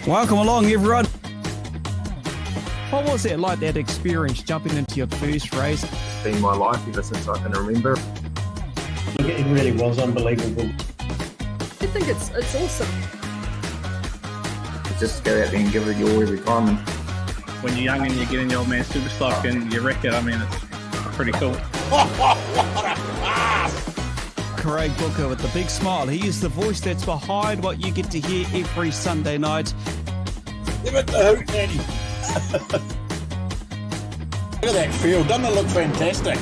Welcome along, everyone. What was it like, that experience, jumping into your first race? It's been my life ever since I can remember. It really was unbelievable. I think it's awesome. Just go out there and give it your all every time. And when you're young and you get in your old man Superstock and you wreck it, I mean, it's pretty cool. Craig Booker with the big smile. He is the voice that's behind what you get to hear every Sunday night. Give it the hoot, Daddy. Look at that field. Doesn't it look fantastic?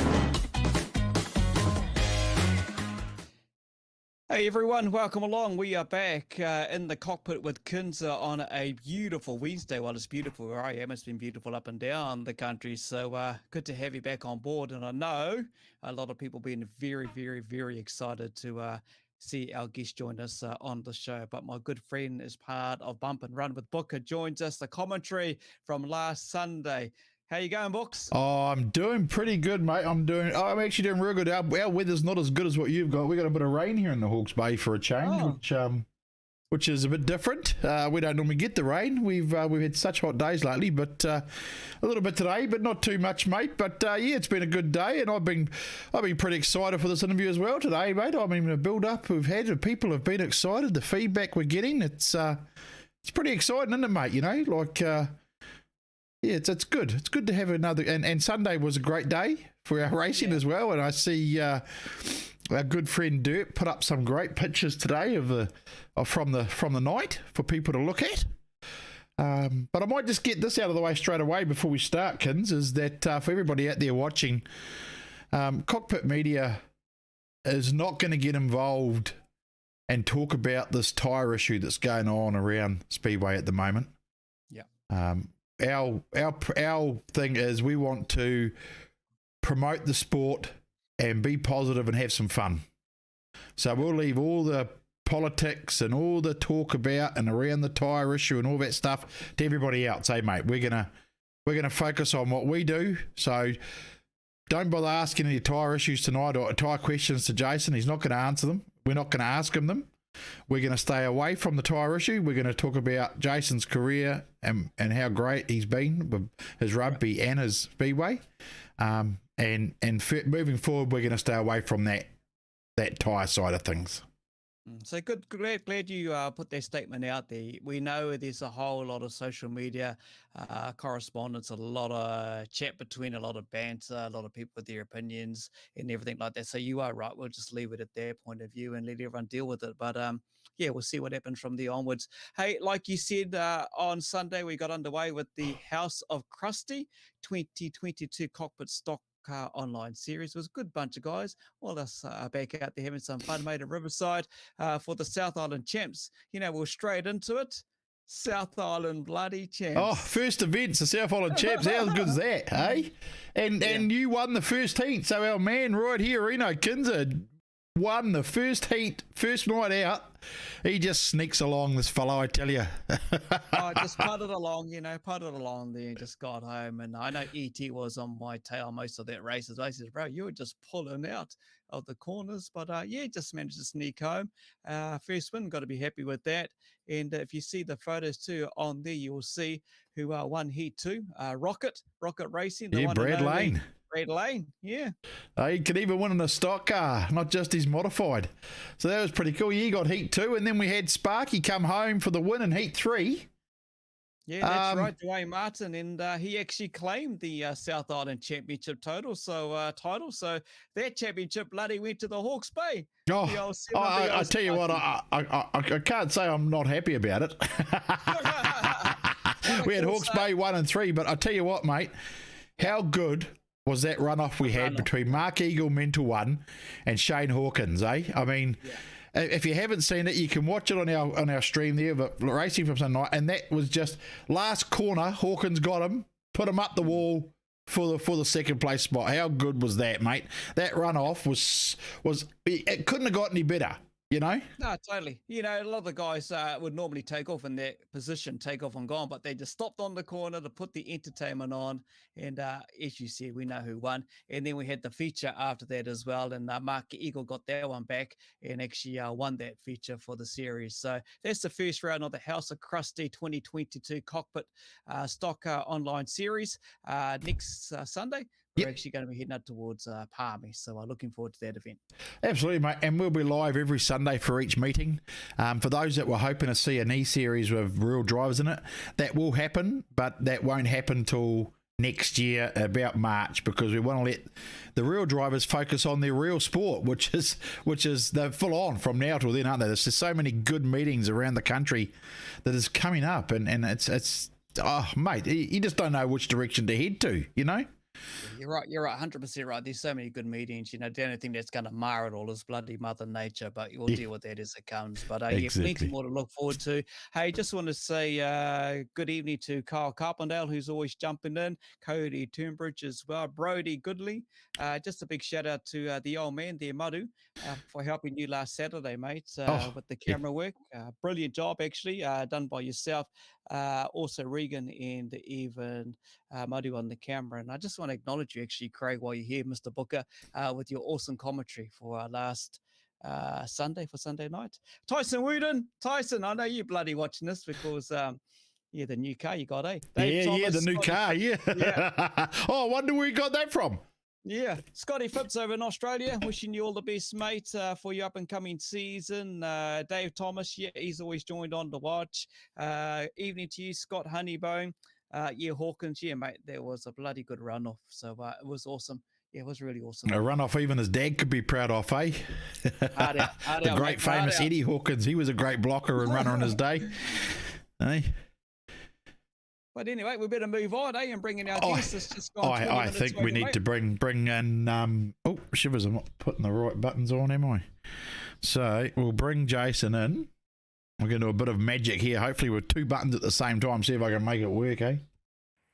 Hey everyone, welcome along. We are back in the cockpit with Kinser on a beautiful Wednesday. Well, it's beautiful where I am. It's been beautiful up and down the country. So good to have you back on board. And I know a lot of people been very, very, very excited to see our guest join us on the show. But my good friend is part of Bump and Run with Booker, joins us, the commentary from last Sunday. How you going, Books? Oh, I'm doing pretty good, mate. I'm actually doing real good. Our weather's not as good as what you've got. We got a bit of rain here in the Hawke's Bay for a change, which is a bit different. We don't normally get the rain. We've had such hot days lately, but a little bit today, but not too much, mate. But yeah, it's been a good day, and I've been pretty excited for this interview as well today, mate. I mean, the build up we've had, people have been excited. The feedback we're getting, it's pretty exciting, isn't it, mate? You know, like. Yeah, it's good. It's good to have another, and Sunday was a great day for our racing as well. And I see our good friend Dirt put up some great pictures today from the night for people to look at. But I might just get this out of the way straight away before we start, Kins, is that for everybody out there watching, Cockpit Media is not going to get involved and talk about this tyre issue that's going on around Speedway at the moment. Yeah. Our thing is we want to promote the sport and be positive and have some fun. So we'll leave all the politics and all the talk about and around the tyre issue and all that stuff to everybody else. Hey, mate, we're gonna focus on what we do. So don't bother asking any tyre issues tonight or tyre questions to Jason. He's not going to answer them. We're not going to ask him them. We're going to stay away from the tyre issue. We're going to talk about Jason's career and how great he's been with his rugby and his speedway. And moving forward, we're going to stay away from that tyre side of things. So glad you put that statement out there. We know there's a whole lot of social media correspondence, a lot of chat between, a lot of banter, a lot of people with their opinions and everything like that. So you are right. We'll just leave it at their point of view and let everyone deal with it. But yeah, we'll see what happens from there onwards. Hey, like you said, on Sunday, we got underway with the House of Krusty 2022 Cockpit Stock Car online series. It was a good bunch of guys. All us back out there having some fun, mate, at Riverside for the South Island Champs. You know, we're straight into it. South Island bloody champs. Oh, first events, the South Island Champs. How good is that, hey? And you won the first heat. So our man right here, Reno Kinser, won the first heat, first night out. He just sneaks along, this fellow, I tell you. I just putted along there and just got home. And I know ET was on my tail most of that race. I said, bro, you were just pulling out of the corners. But yeah, just managed to sneak home. First win, got to be happy with that. And if you see the photos too on there, you will see who won Heat 2. Rocket Racing. The yeah, one Brad Lane. Brad Lane, yeah. He could even win in a stock car, not just his modified. So that was pretty cool. He got Heat 2, and then we had Sparky come home for the win in Heat 3. Yeah, that's right, Dwayne Martin, and he actually claimed the South Island Championship title. So that championship bloody went to the Hawke's Bay. Oh, I tell you what, I can't say I'm not happy about it. We had Hawke's Bay 1 and 3, but I tell you what, mate, how good was that runoff we had between Mark Eagle, Mental One, and Shane Hawkins, eh? I mean, if you haven't seen it, you can watch it on our stream there, but racing from Sunday night, and that was just last corner. Hawkins got him, put him up the wall for the second place spot. How good was that, mate? That runoff was it couldn't have got any better. You know? No, totally. A lot of the guys would normally take off in their position, take off and gone, but they just stopped on the corner to put the entertainment on. And as you said, we know who won. And then we had the feature after that as well. And Mark Eagle got that one back and actually won that feature for the series. So that's the first round of the House of Krusty 2022 Cockpit Stock Online Series. Next Sunday, we're actually going to be heading out towards Palmy. So looking forward to that event. Absolutely, mate. And we'll be live every Sunday for each meeting. For those that were hoping to see an E-Series with real drivers in it, that will happen, but that won't happen till next year, about March, because we want to let the real drivers focus on their real sport, which is they're full on from now till then, aren't they? There's just so many good meetings around the country that is coming up, and it's mate, you just don't know which direction to head to, you know? You're right. 100% right. There's so many good meetings. The only thing that's going to mar it all is bloody Mother Nature, but we'll deal with that as it comes. But plenty more to look forward to. Hey, just want to say good evening to Kyle Carpendale, who's always jumping in, Cody Turnbridge as well, Brody Goodley. Just a big shout out to the old man there, Madu, for helping you last Saturday, mate, with the camera work. Brilliant job, actually, done by yourself. Also Regan and even Madu on the camera. And I just want to acknowledge you, actually, Craig, while you're here, Mr. Booker, with your awesome commentary for our last Sunday night. Tyson Wooden, Tyson, I know you bloody watching this because the new car you got, eh? Dave Thomas, the new car, yeah. Oh, I wonder where you got that from. Yeah, Scotty Phipps over in Australia, wishing you all the best, mate, for your up-and-coming season. Dave Thomas, he's always joined on to watch. Evening to you, Scott Honeybone. Hawkins, mate, there was a bloody good runoff, so it was awesome. Yeah, it was really awesome. A runoff even his dad could be proud of, eh? The great famous Eddie Hawkins, he was a great blocker and runner in his day. Eh? But anyway, we better move on, and bring in our guests. It's just gone I think we need to bring in. Shivers! I'm not putting the right buttons on, am I? So we'll bring Jason in. We're going to do a bit of magic here. Hopefully, with two buttons at the same time. See if I can make it work, eh?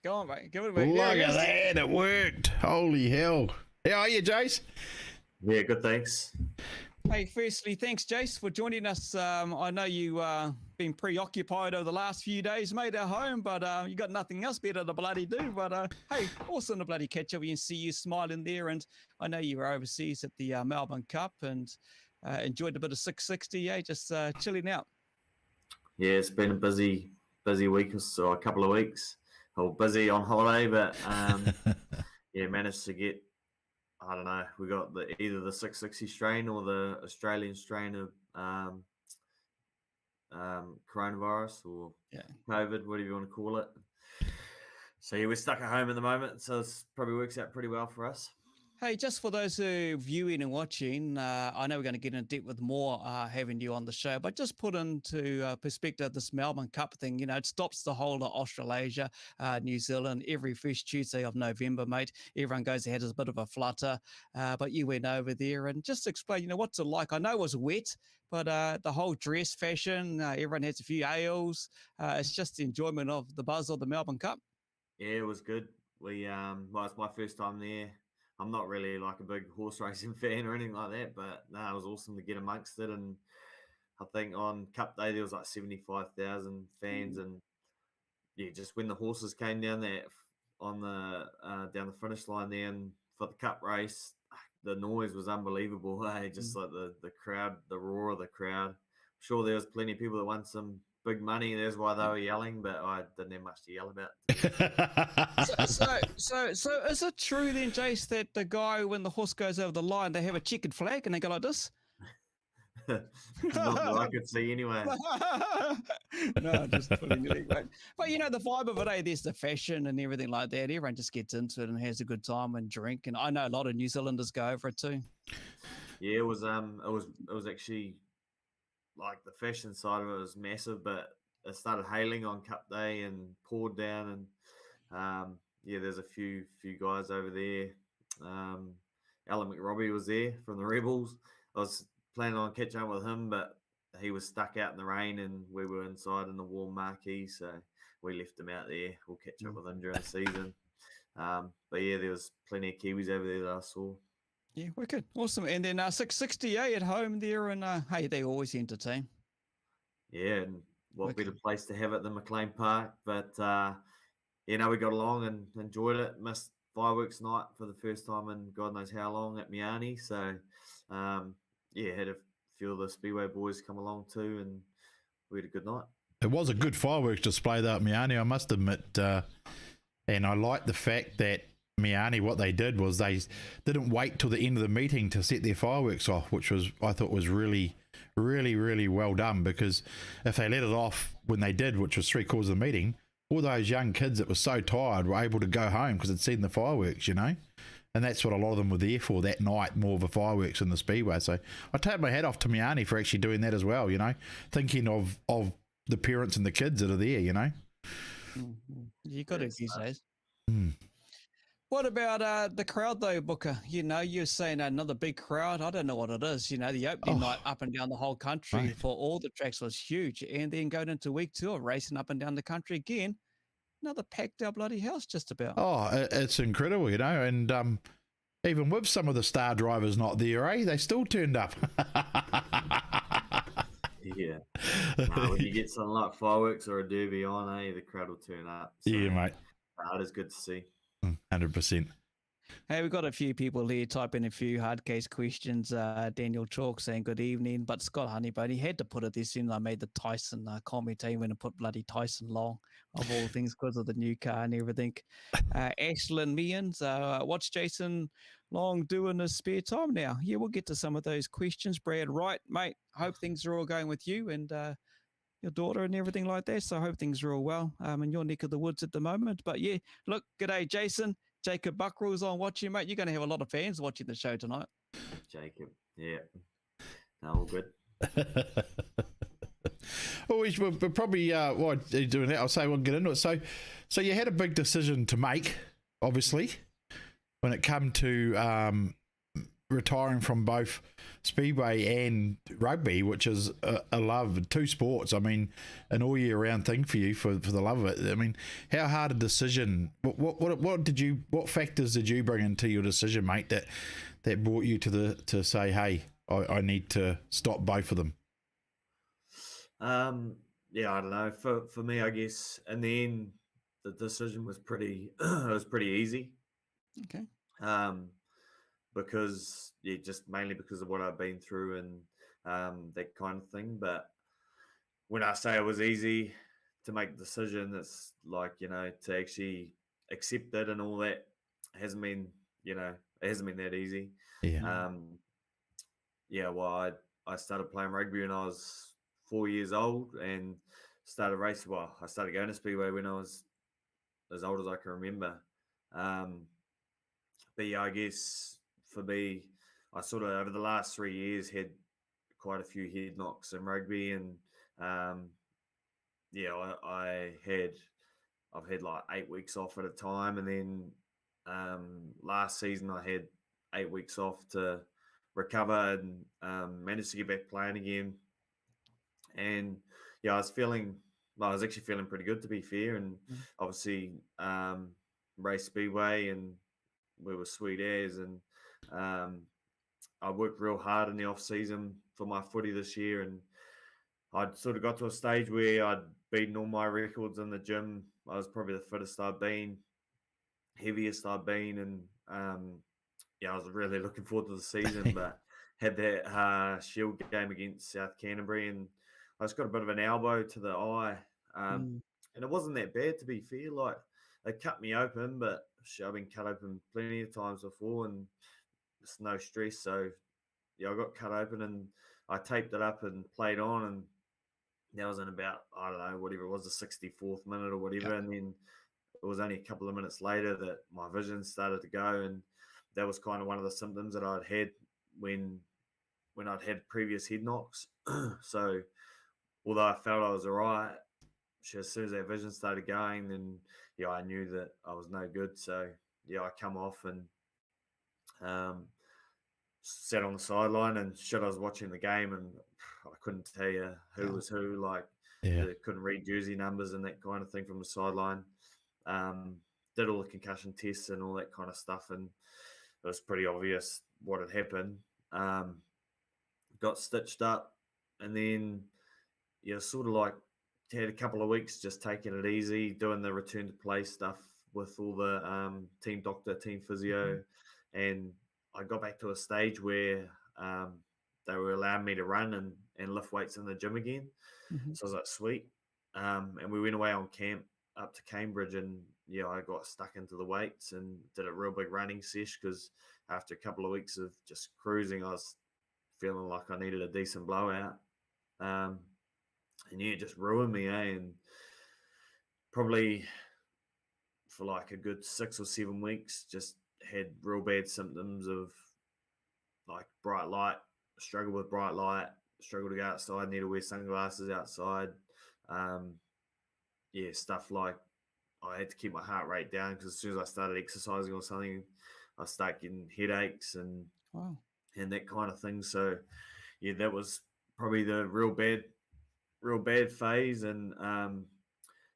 Go on, mate. Give it a work. Look at that! It worked. Holy hell! How are you, Jace? Yeah, good, thanks. Hey, firstly, thanks, Jace, for joining us. I know you been preoccupied over the last few days, mate, at home, but you got nothing else better to bloody do. But hey, awesome to bloody catch up and see you smiling there. And I know you were overseas at the Melbourne Cup and enjoyed a bit of 660, just chilling out. Yeah, it's been a busy week or so, a couple of weeks. Busy on holiday, but managed to get. I don't know. We got either the 660 strain or the Australian strain of coronavirus or COVID, whatever you want to call it. So we're stuck at home at the moment. So it probably works out pretty well for us. Hey, just for those who are viewing and watching, I know we're going to get in depth with more having you on the show, but just put into perspective this Melbourne Cup thing. It stops the whole of Australasia, New Zealand, every first Tuesday of November, mate. Everyone goes ahead as a bit of a flutter, but you went over there and just explain, what's it like? I know it was wet, but the whole dress fashion, everyone has a few ales. It's just the enjoyment of the buzz of the Melbourne Cup. Yeah, it was good. It's my first time there. I'm not really like a big horse racing fan or anything like that, but no, it was awesome to get amongst it. And I think on Cup Day there was like 75,000 fans, and just when the horses came down there on the down the finish line there, and for the Cup race, the noise was unbelievable. Just like the crowd, the roar of the crowd. I'm sure there was plenty of people that won some big money. That's why they were yelling, but I didn't have much to yell about. So is it true then, Jace, that the guy, when the horse goes over the line, they have a checkered flag and they go like this? Not that I could see anyway. No, just putting it right. But the vibe of it, there's the fashion and everything like that. Everyone just gets into it and has a good time and drink. And I know a lot of New Zealanders go over it too. Yeah, it was actually like the fashion side of it was massive, but it started hailing on Cup Day and poured down, and there's a few guys over there. Alan McRobbie was there from the Rebels. I was planning on catching up with him, but he was stuck out in the rain, and we were inside in the warm marquee, so we left him out there. We'll catch up with him during the season. But there was plenty of Kiwis over there that I saw. Yeah, wicked. Awesome. And then 660 at home there, and hey, they always entertain. Yeah, and what Wicked. better place to have it than McLean Park? But you know, we got along and enjoyed it. Missed fireworks night for the first time in God knows how long at Miani. So yeah, had a few of the Speedway boys come along too, and we had a good night. It was a good fireworks display though at Miani, I must admit. And I like the fact that Miani, what they did was they didn't wait till the end of the meeting to set their fireworks off, which I thought was really, really, really well done, because if they let it off when they did, which was 3/4 of the meeting, all those young kids that were so tired were able to go home because they'd seen the fireworks, you know? And that's what a lot of them were there for that night, more of a fireworks in the Speedway. So I take my hat off to Miani for actually doing that as well, you know, thinking of the parents and the kids that are there, you know? Mm-hmm. You got it these days. Mm. What about the crowd though, Booker? You know, you're saying another big crowd. I don't know what it is. You know, the opening night up and down the whole country right. for all the tracks was huge. And then going into week 2 of racing up and down the country again, another packed out bloody house just about. Oh, it's incredible, you know, and even with some of the star drivers not there, they still turned up. Yeah. When you get something like fireworks or a derby on, the crowd will turn up. So, yeah, mate. It is good to see. 100%. Hey, we've got a few people here typing a few hard case questions. Daniel Chalk saying good evening, but Scott Honeybone, he had to put it this in. I made the Tyson comment team when I put bloody Tyson Long of all things because of the new car and everything. Ashlyn Means, what's Jason Long do in his spare time now? Yeah, we'll get to some of those questions. Brad Wright, mate, hope things are all going with you and your daughter and everything like that. So I hope things are all well in your neck of the woods at the moment. But yeah, look, g'day, Jason. Jacob Buckrule's on watching, mate. You're going to have a lot of fans watching the show tonight. Jacob, yeah. No, all good. Well, we're probably, while you're doing that, I'll say we'll get into it. So you had a big decision to make, obviously, when it come to retiring from both Speedway and rugby, which is a love, two sports. I mean, an all year round thing for you for the love of it. I mean, how hard a decision? What factors did you bring into your decision, mate? That brought you to say, hey, I need to stop both of them. Yeah, I don't know. For me, I guess in the end, the decision was pretty easy. Okay. Because just mainly because of what I've been through and that kind of thing. But when I say it was easy to make the decision, it's like, to actually accept it and all that hasn't been, it hasn't been that easy. Yeah. Well, I started playing rugby when I was 4 years old and started racing. Well, I started going to Speedway when I was as old as I can remember. But yeah, I guess for me, I sort of over the last 3 years had quite a few head knocks in rugby, and I've had like 8 weeks off at a time, and then last season I had 8 weeks off to recover and managed to get back playing again. And I was actually feeling pretty good, to be fair, and obviously race Speedway and we were sweet as, and I worked real hard in the off season for my footy this year, and I'd sort of got to a stage where I'd beaten all my records in the gym. I was probably the fittest I've been, heaviest I've been, and I was really looking forward to the season, but had that Shield game against South Canterbury, and I just got a bit of an elbow to the eye, and it wasn't that bad, to be fair. Like, they cut me open, but I've been cut open plenty of times before, and it's no stress. So I got cut open, and I taped it up and played on, and that was in about, I don't know, whatever it was, the 64th minute or whatever. And then it was only a couple of minutes later that my vision started to go, and that was kind of one of the symptoms that I'd had when I'd had previous head knocks. So although I felt I was all right, as soon as that vision started going, then I knew that I was no good. So I come off and sat on the sideline, and I was watching the game, and I couldn't tell you who was who. Like, couldn't read jersey numbers and that kind of thing from the sideline. Did all the concussion tests and all that kind of stuff, and it was pretty obvious what had happened. Got stitched up, and then sort of like had a couple of weeks just taking it easy, doing the return to play stuff with all the team doctor, team physio, and I got back to a stage where they were allowing me to run and lift weights in the gym again. So I was like, sweet. And we went away on camp up to Cambridge, and I got stuck into the weights and did a real big running sesh, because after a couple of weeks of just cruising, I was feeling like I needed a decent blowout. And it just ruined me, and probably for like a good 6 or 7 weeks, just had real bad symptoms of like bright light, struggle with bright light, struggle to go outside, need to wear sunglasses outside. Stuff like I had to keep my heart rate down, because as soon as I started exercising or something, I start getting headaches and that kind of thing. So that was probably the real bad phase. And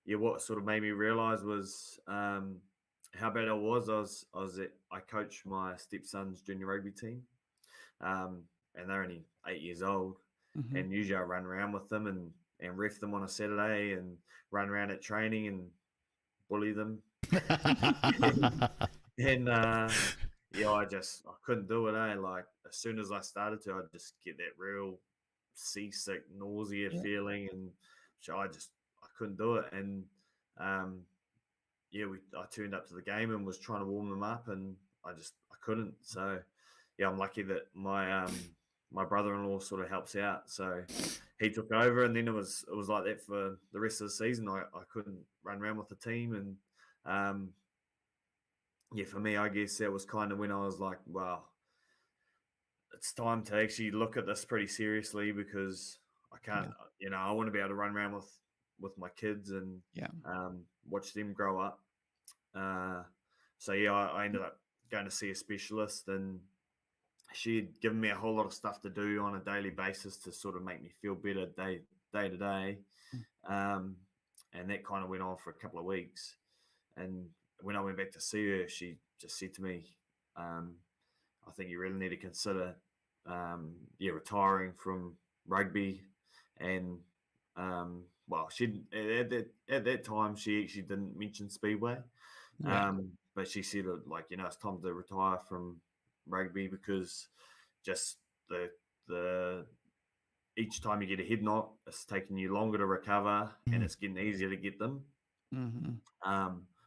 what sort of made me realize was how bad I was. I coached my stepson's junior rugby team, and they're only 8 years old. And usually I run around with them and ref them on a Saturday and run around at training and bully them. And I couldn't do it. Like as soon as I started to, I'd just get that real seasick, nausea feeling, and so I couldn't do it. And I turned up to the game and was trying to warm them up, and I couldn't. So I'm lucky that my brother-in-law sort of helps out, so he took over, and then it was like that for the rest of the season. I couldn't run around with the team, and for me, I guess that was kind of when I was like, wow, it's time to actually look at this pretty seriously, because I can't, I want to be able to run around with my kids and watch them grow up. I ended up going to see a specialist, and she had given me a whole lot of stuff to do on a daily basis to sort of make me feel better day to day. And that kind of went on for a couple of weeks. And when I went back to see her, she just said to me, I think you really need to consider retiring from rugby. And she at that time she actually didn't mention Speedway, but she said it's time to retire from rugby, because just the each time you get a head knock, it's taking you longer to recover, and it's getting easier to get them,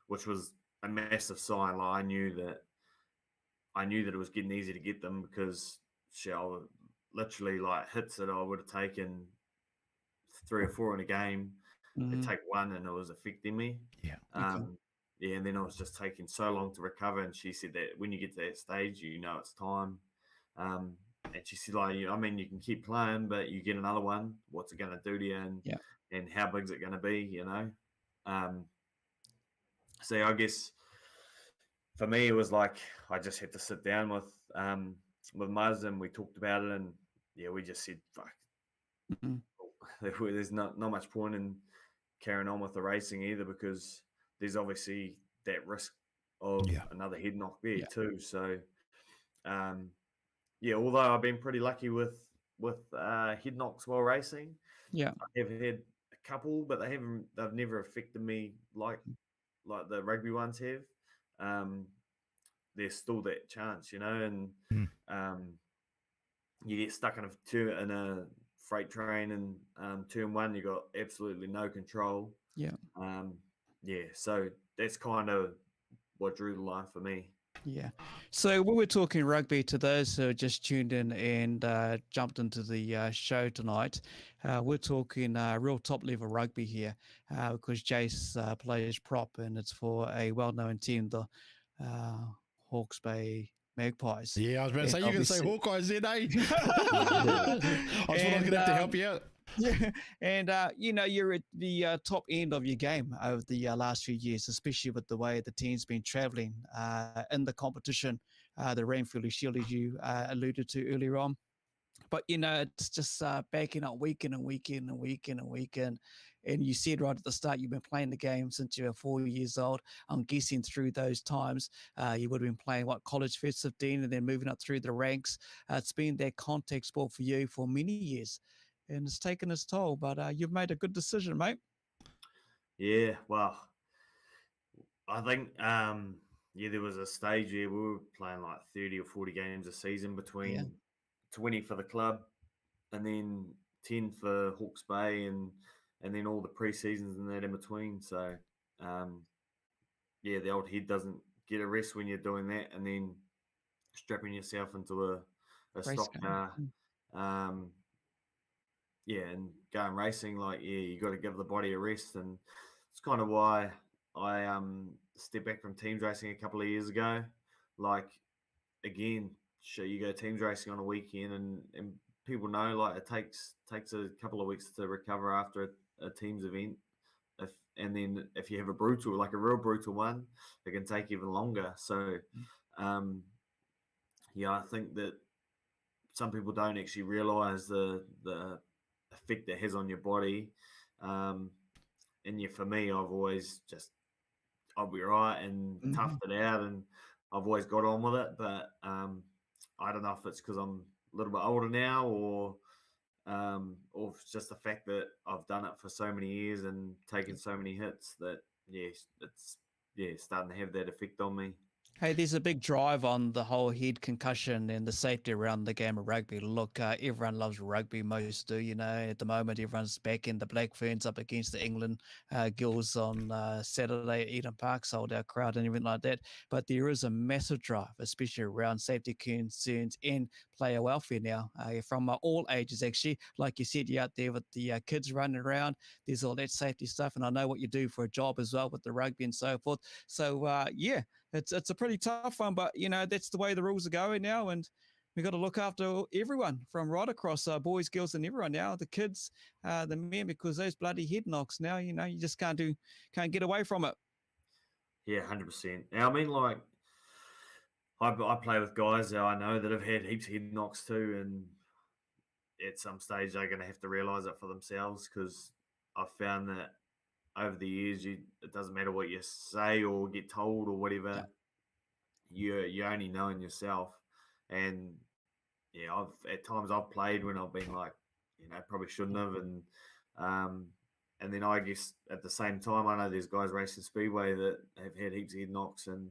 which was a massive sign. Like I knew that it was getting easier to get them, because I would literally hits that I would have taken 3 or 4 in a game, I'd take one and it was affecting me. And then I was just taking so long to recover. And she said that when you get to that stage, it's time. And she said, you can keep playing, but you get another one. What's it going to do to you? And how big's it going to be, So I guess for me, it was like I just had to sit down with Muzz, and we talked about it. And we just said, fuck, there's not much point in carrying on with the racing either, because there's obviously that risk of another head knock there too. So, although I've been pretty lucky with head knocks while racing, I have had a couple, but they've never affected me like the rugby ones have. There's still that chance, and you get stuck in a freight train and turn one, you got absolutely no control. So that's kind of what drew the line for me. So when we're talking rugby, to those who just tuned in and jumped into the show tonight, we're talking real top level rugby here, because Jace plays prop, and it's for a well-known team, the Hawke's Bay Magpies. I was about to say, you can say Hawkeyes then, eh? I was going to have to help you out. And you're at the top end of your game over the last few years, especially with the way the team's been traveling in the competition, the Ranfurly Shield, as you alluded to earlier on. But it's just backing up week in and week in and week in and week in, And you said right at the start, you've been playing the game since you were 4 years old. I'm guessing through those times, you would have been playing college first 15 and then moving up through the ranks. It's been that contact sport for you for many years, and it's taken its toll. But you've made a good decision, mate. Yeah, well, I think there was a stage where we were playing like 30 or 40 games a season, between 20 for the club and then 10 for Hawke's Bay, and then all the pre-seasons and that in between. So the old head doesn't get a rest when you're doing that, and then strapping yourself into a stock car, and going racing. You got to give the body a rest, and it's kind of why I stepped back from teams racing a couple of years ago. Again, sure, you go teams racing on a weekend, and people know it takes a couple of weeks to recover after a teams event. And then if you have a real brutal one, it can take even longer. So, I think that some people don't actually realise the effect it has on your body. And for me, I've always I'll be right and toughed it out, and I've always got on with it. But I don't know if it's because I'm a little bit older now, or it's just the fact that I've done it for so many years and taken so many hits that it's starting to have that effect on me. Hey, there's a big drive on the whole head concussion and the safety around the game of rugby. Look, everyone loves rugby, most do. At the moment, everyone's back in the Black Ferns up against the England girls on Saturday at Eden Park, sold out crowd and everything like that. But there is a massive drive, especially around safety concerns and player welfare now, from all ages, actually. Like you said, you're out there with the kids running around. There's all that safety stuff, and I know what you do for a job as well with the rugby and so forth. So, it's a pretty tough one, but that's the way the rules are going now, and we got to look after everyone from right across, boys, girls, and everyone now, the kids, the men, because those bloody head knocks now, you just can't get away from it. Yeah, 100%. Now, I mean, I play with guys that I know that have had heaps of head knocks too, and at some stage they're going to have to realise it for themselves, because I've found that over the years, it doesn't matter what you say or get told or whatever. You only know in yourself. And at times I've played when I've been probably shouldn't have, and then I guess at the same time I know there's guys racing speedway that have had heaps of head knocks and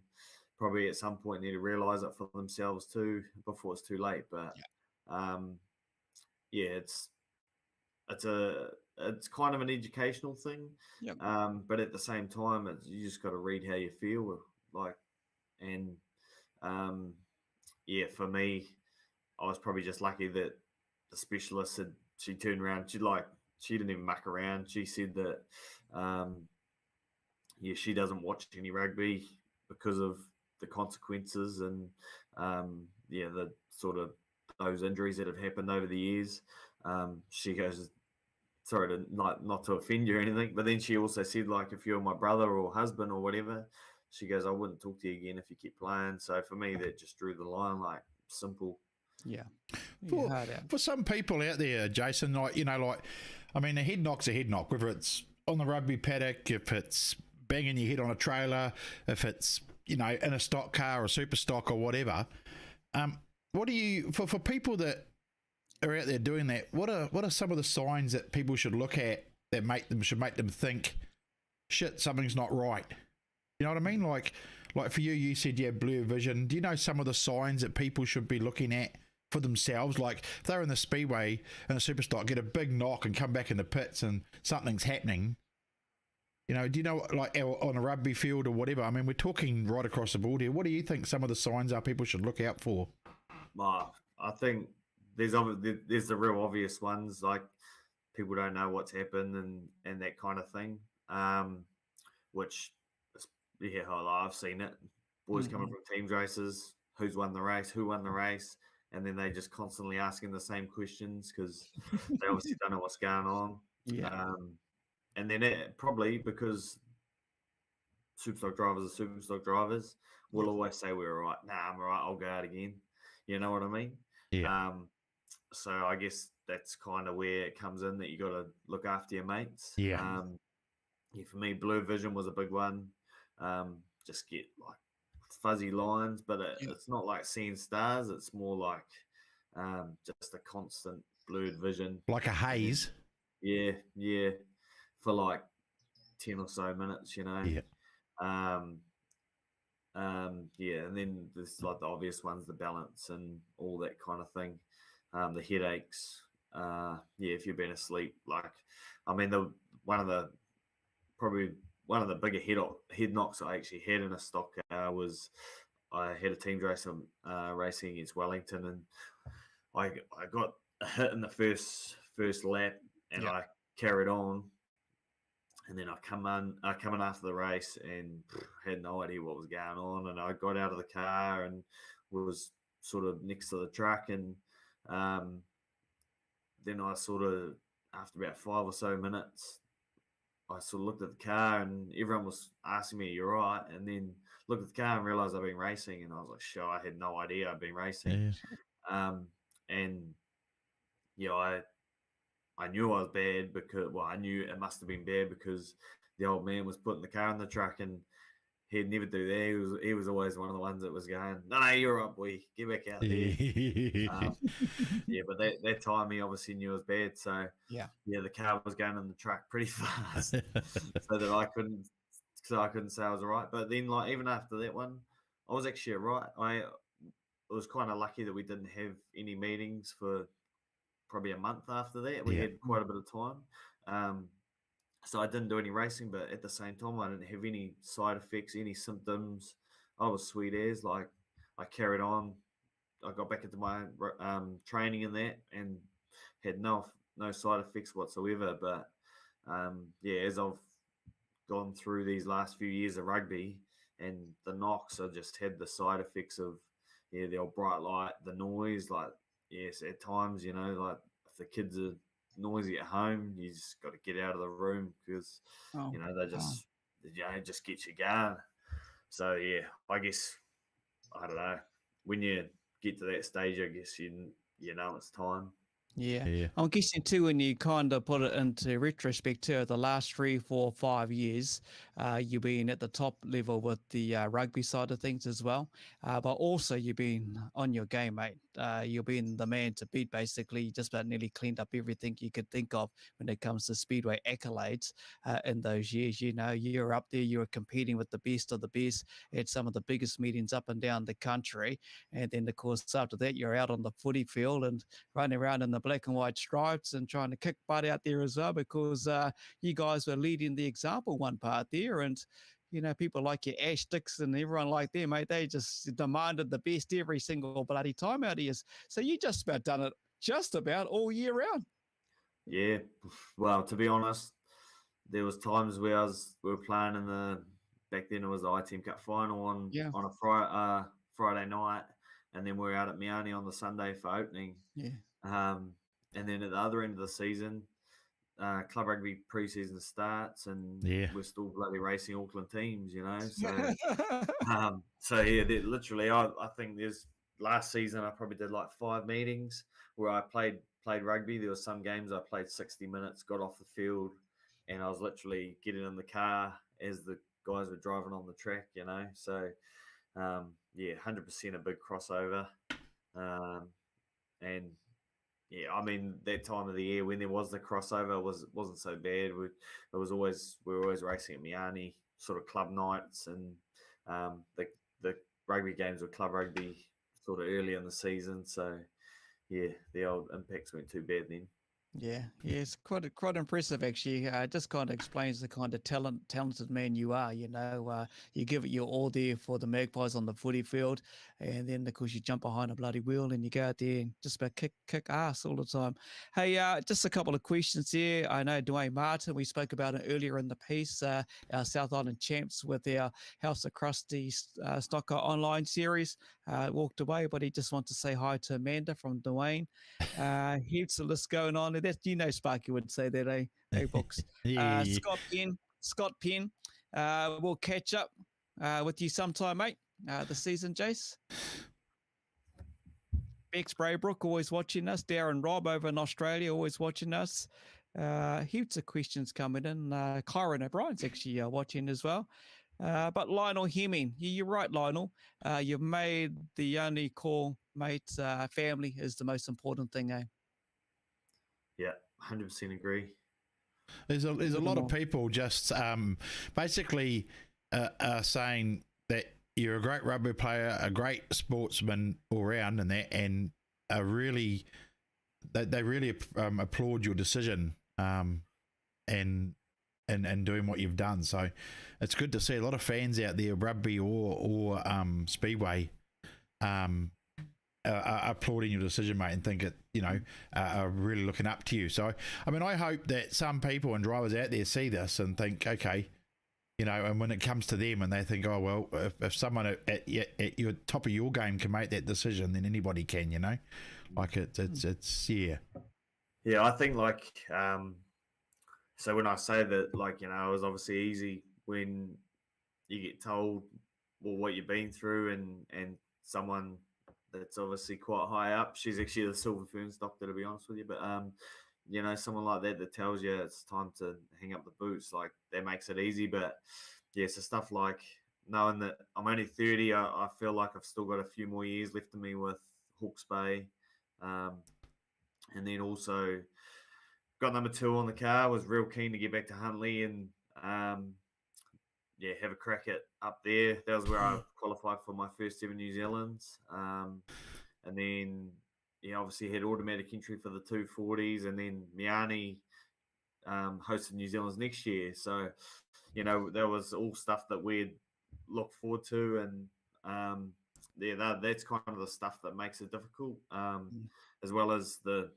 probably at some point need to realise it for themselves too before it's too late. But it's kind of an educational thing. But at the same time, you just got to read how you feel. For me, I was probably just lucky that the specialist she turned around. She didn't even muck around. She said that, she doesn't watch any rugby because of the consequences and, the sort of those injuries that have happened over the years. She goes, sorry to not to offend you or anything, but then she also said, if you're my brother or husband or whatever, she goes, I wouldn't talk to you again if you keep playing. So for me, that just drew the line, simple. Yeah. For some people out there, Jason, a head knock's a head knock, whether it's on the rugby paddock, if it's banging your head on a trailer, if it's, in a stock car or Superstock or whatever. What do you, for people that are out there doing that, what are some of the signs that people should look at that should make them think, shit, something's not right? You know what I mean? Like for you said you have blurred vision. Do you know some of the signs that people should be looking at for themselves? Like if they're in the speedway and the Superstock, get a big knock and come back in the pits and something's happening. Do you know, on a rugby field or whatever? I mean, we're talking right across the board here. What do you think some of the signs are people should look out for? I think there's the real obvious ones, like people don't know what's happened and that kind of thing, which, I've seen it. Boys coming from teams races, who won the race, and then they just constantly asking the same questions because they obviously don't know what's going on. And then probably because Superstock drivers are Superstock drivers, will always say we're all right. Nah, I'm all right. I'll go out again. You know what I mean? Yeah. so I guess that's kind of where it comes in, that you got to look after your mates. Yeah. Yeah, for me, blue vision was a big one. Just get like fuzzy lines, but it's not like seeing stars. It's more like just a constant blurred vision, Like a haze. Yeah, for like 10 or so minutes, you know. Yeah. Yeah, and then there's like the obvious ones, the balance and all that kind of thing. The headaches. Yeah, if you've been asleep, like, I mean, probably one of the bigger head knocks I actually had in a stock was I had a team racing against Wellington, and I got a hit in the first lap, and I carried on, and then I come in after the race and had no idea what was going on, and I got out of the car and was sort of next to the truck, and then I sort of, after about 5 or so minutes, I sort of looked at the car and everyone was asking me, "You're right," and then looked at the car and realized I'd been racing, and I was like, "Sure, I had no idea I'd been racing." And yeah, I knew I was bad because, well, I knew it must have been bad because the old man was putting the car in the truck, and he'd never do that. He was always one of the ones that was going, "No, you're up, boy. Get back out there." Yeah, but that time he obviously knew it was bad. So yeah, the car was going in the truck pretty fast, so that I couldn't say I was all right. But then, like, even after that one, I was actually all right. I was kind of lucky that we didn't have any meetings for probably a month after that. We had quite a bit of time. So I didn't do any racing, but at the same time, I didn't have any side effects, any symptoms. I was sweet as, like, I carried on. I got back into my training in that and had no side effects whatsoever. But yeah, as I've gone through these last few years of rugby, and the knocks, I just had the side effects of the old bright light, the noise. Like, yes, at times, you know, like if the kids are noisy at home, you just got to get out of the room because you know they just just get you going. So yeah, I guess, I don't know, when you get to that stage, I guess you know it's time. Yeah. I'm guessing too, when you kind of put it into retrospect too, the last 3, 4, 5 years, you've been at the top level with the rugby side of things as well. But also you've been on your game, mate. You've been the man to beat, basically. You just about nearly cleaned up everything you could think of when it comes to Speedway accolades in those years. You know, you're up there, you were competing with the best of the best at some of the biggest meetings up and down the country. And then, of course, after that, you're out on the footy field and running around in the black and white stripes and trying to kick butt out there as well, because you guys were leading the example one part there. And, you know, people like your Ash Dix and everyone like them, mate, they just demanded the best every single bloody time out of you. So you just about done it just about all year round. Yeah, well, to be honest, there was times where we were playing in back then it was the I-Team Cup final on a Friday night, and then we're out at Miami on the Sunday for opening. And then at the other end of the season, club rugby preseason starts, and we're still bloody racing Auckland teams, you know. So, so yeah, literally, I think there's last season I probably did like 5 meetings where I played rugby. There were some games I played 60 minutes, got off the field, and I was literally getting in the car as the guys were driving on the track, you know. So, yeah, 100% a big crossover, and yeah, I mean, that time of the year when there was the crossover wasn't so bad. We were always racing at Miani, sort of club nights, and the rugby games were club rugby sort of early in the season. So yeah, the old impacts weren't too bad then. Yeah, it's quite impressive actually. Just kind of explains the kind of talented man you are. You know, you give it your all there for the Magpies on the footy field, and then of course you jump behind a bloody wheel and you go out there and just about kick ass all the time. Hey, just a couple of questions here. I know Dwayne Martin, we spoke about it earlier in the piece. Our South Island champs with our House of Krusty Stocker online series walked away, but he just wants to say hi to Amanda from Dwayne. Here's the list going on. That, you know, Sparky would say that, eh, Books? Scott Penn. We'll catch up with you sometime, mate. The season, Jace. Bex Braybrook always watching us. Darren Robb over in Australia always watching us. Heaps of questions coming in. Kyron O'Brien's actually watching as well. But Lionel Hemming, you're right, Lionel. You've made the only call, mate. Family is the most important thing, eh? Yeah, 100% agree. There's a lot of people just basically saying that you're a great rugby player, a great sportsman all round, and that, and really, they really applaud your decision and doing what you've done. So it's good to see a lot of fans out there, rugby or speedway, applauding your decision, mate, and think it, are really looking up to you. So, I mean, I hope that some people and drivers out there see this and think, okay, and when it comes to them and they think, oh, well, if someone at your top of your game can make that decision, then anybody can, like it's yeah. Yeah, I think so when I say that, it was obviously easy when you get told, well, what you've been through and someone that's obviously quite high up. She's actually the silver fern doctor, to be honest with you. But, someone like that tells you it's time to hang up the boots, that makes it easy. But, yeah, so stuff like knowing that I'm only 30, I feel like I've still got a few more years left in me with Hawke's Bay. And then also got number 2 on the car, was real keen to get back to Huntley and, have a crack at up there. That was where I qualified for my first ever New Zealand's. And then, obviously had automatic entry for the 240s, and then Miani hosted New Zealand's next year. So, there was all stuff that we'd look forward to, and that's kind of the stuff that makes it difficult, as well as the,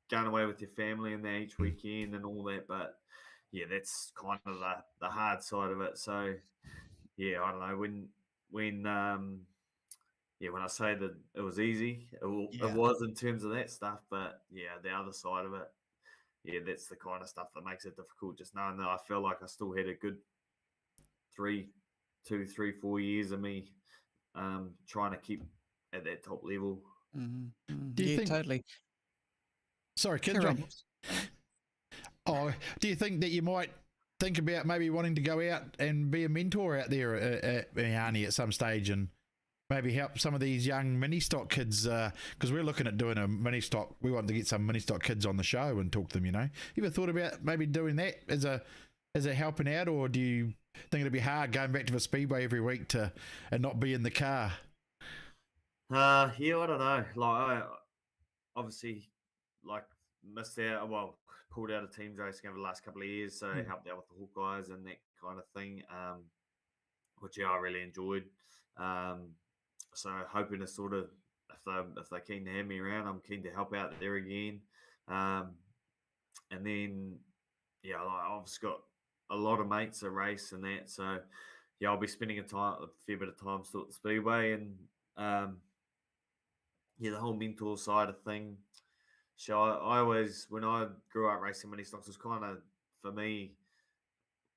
going away with your family and that each weekend and all that. But yeah, that's kind of the hard side of it. So yeah, I don't know, when I say that it was easy, it was in terms of that stuff. But yeah, the other side of it, yeah, that's the kind of stuff that makes it difficult. Just knowing that I feel like I still had a good 3, 4 years of me trying to keep at that top level. Mm-hmm. Do you think, totally. Sorry, kids. Oh, do you think that you might think about maybe wanting to go out and be a mentor out there at Miani at some stage and maybe help some of these young mini stock kids? Because we're looking at doing a mini stock. We want to get some mini stock kids on the show and talk to them. You ever thought about maybe doing that as a helping out, or do you think it'd be hard going back to the speedway every week and not be in the car? I don't know. I obviously missed out. Well, pulled out of teams racing over the last couple of years, so helped out with the Hawkeyes and that kind of thing, which I really enjoyed. So hoping to sort of, if they're keen to have me around, I'm keen to help out there again. And then I've just got a lot of mates that race and that, so I'll be spending a fair bit of time still at the speedway, and the whole mentor side of thing. So I always, when I grew up racing mini stocks, was kind of, for me,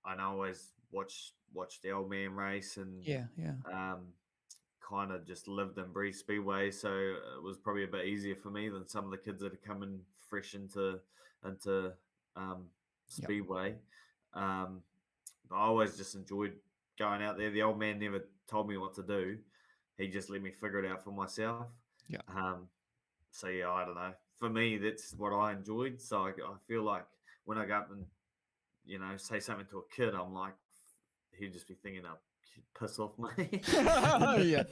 I always watched the old man race and kind of just lived and breathed speedway. So it was probably a bit easier for me than some of the kids that are coming fresh into speedway. But I always just enjoyed going out there. The old man never told me what to do. He just let me figure it out for myself. Yeah. So I don't know. For me, that's what I enjoyed. So I feel like when I go up and, say something to a kid, I'm like, he'd just be thinking, piss off, mate. I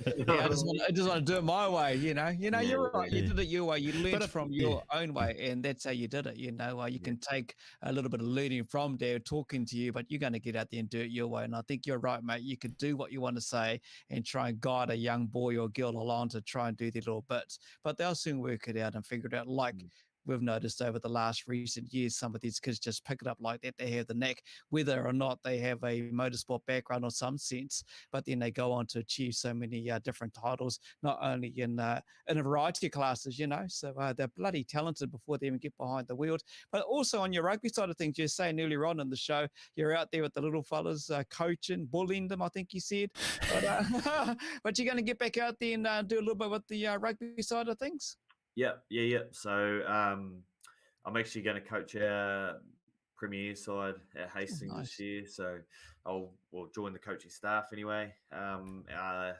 just want to do it my way, you're right. You did it your way. You learned from your own way, and that's how you did it. You can take a little bit of learning from Dad talking to you, but you're going to get out there and do it your way. And I think you're right, mate. You could do what you want to say and try and guide a young boy or girl along to try and do their little bits, but they'll soon work it out and figure it out. Like we've noticed over the last recent years, some of these kids just pick it up like that. They have the knack, whether or not they have a motorsport background or some sense, but then they go on to achieve so many different titles, not only in a variety of classes, So they're bloody talented before they even get behind the wheel. But also on your rugby side of things, you're saying earlier on in the show, you're out there with the little fellas coaching, bullying them, I think you said. But, but you're going to get back out there and do a little bit with the rugby side of things? Yeah. So I'm actually going to coach our Premier side at Hastings nice. this year. So I'll join the coaching staff anyway. Our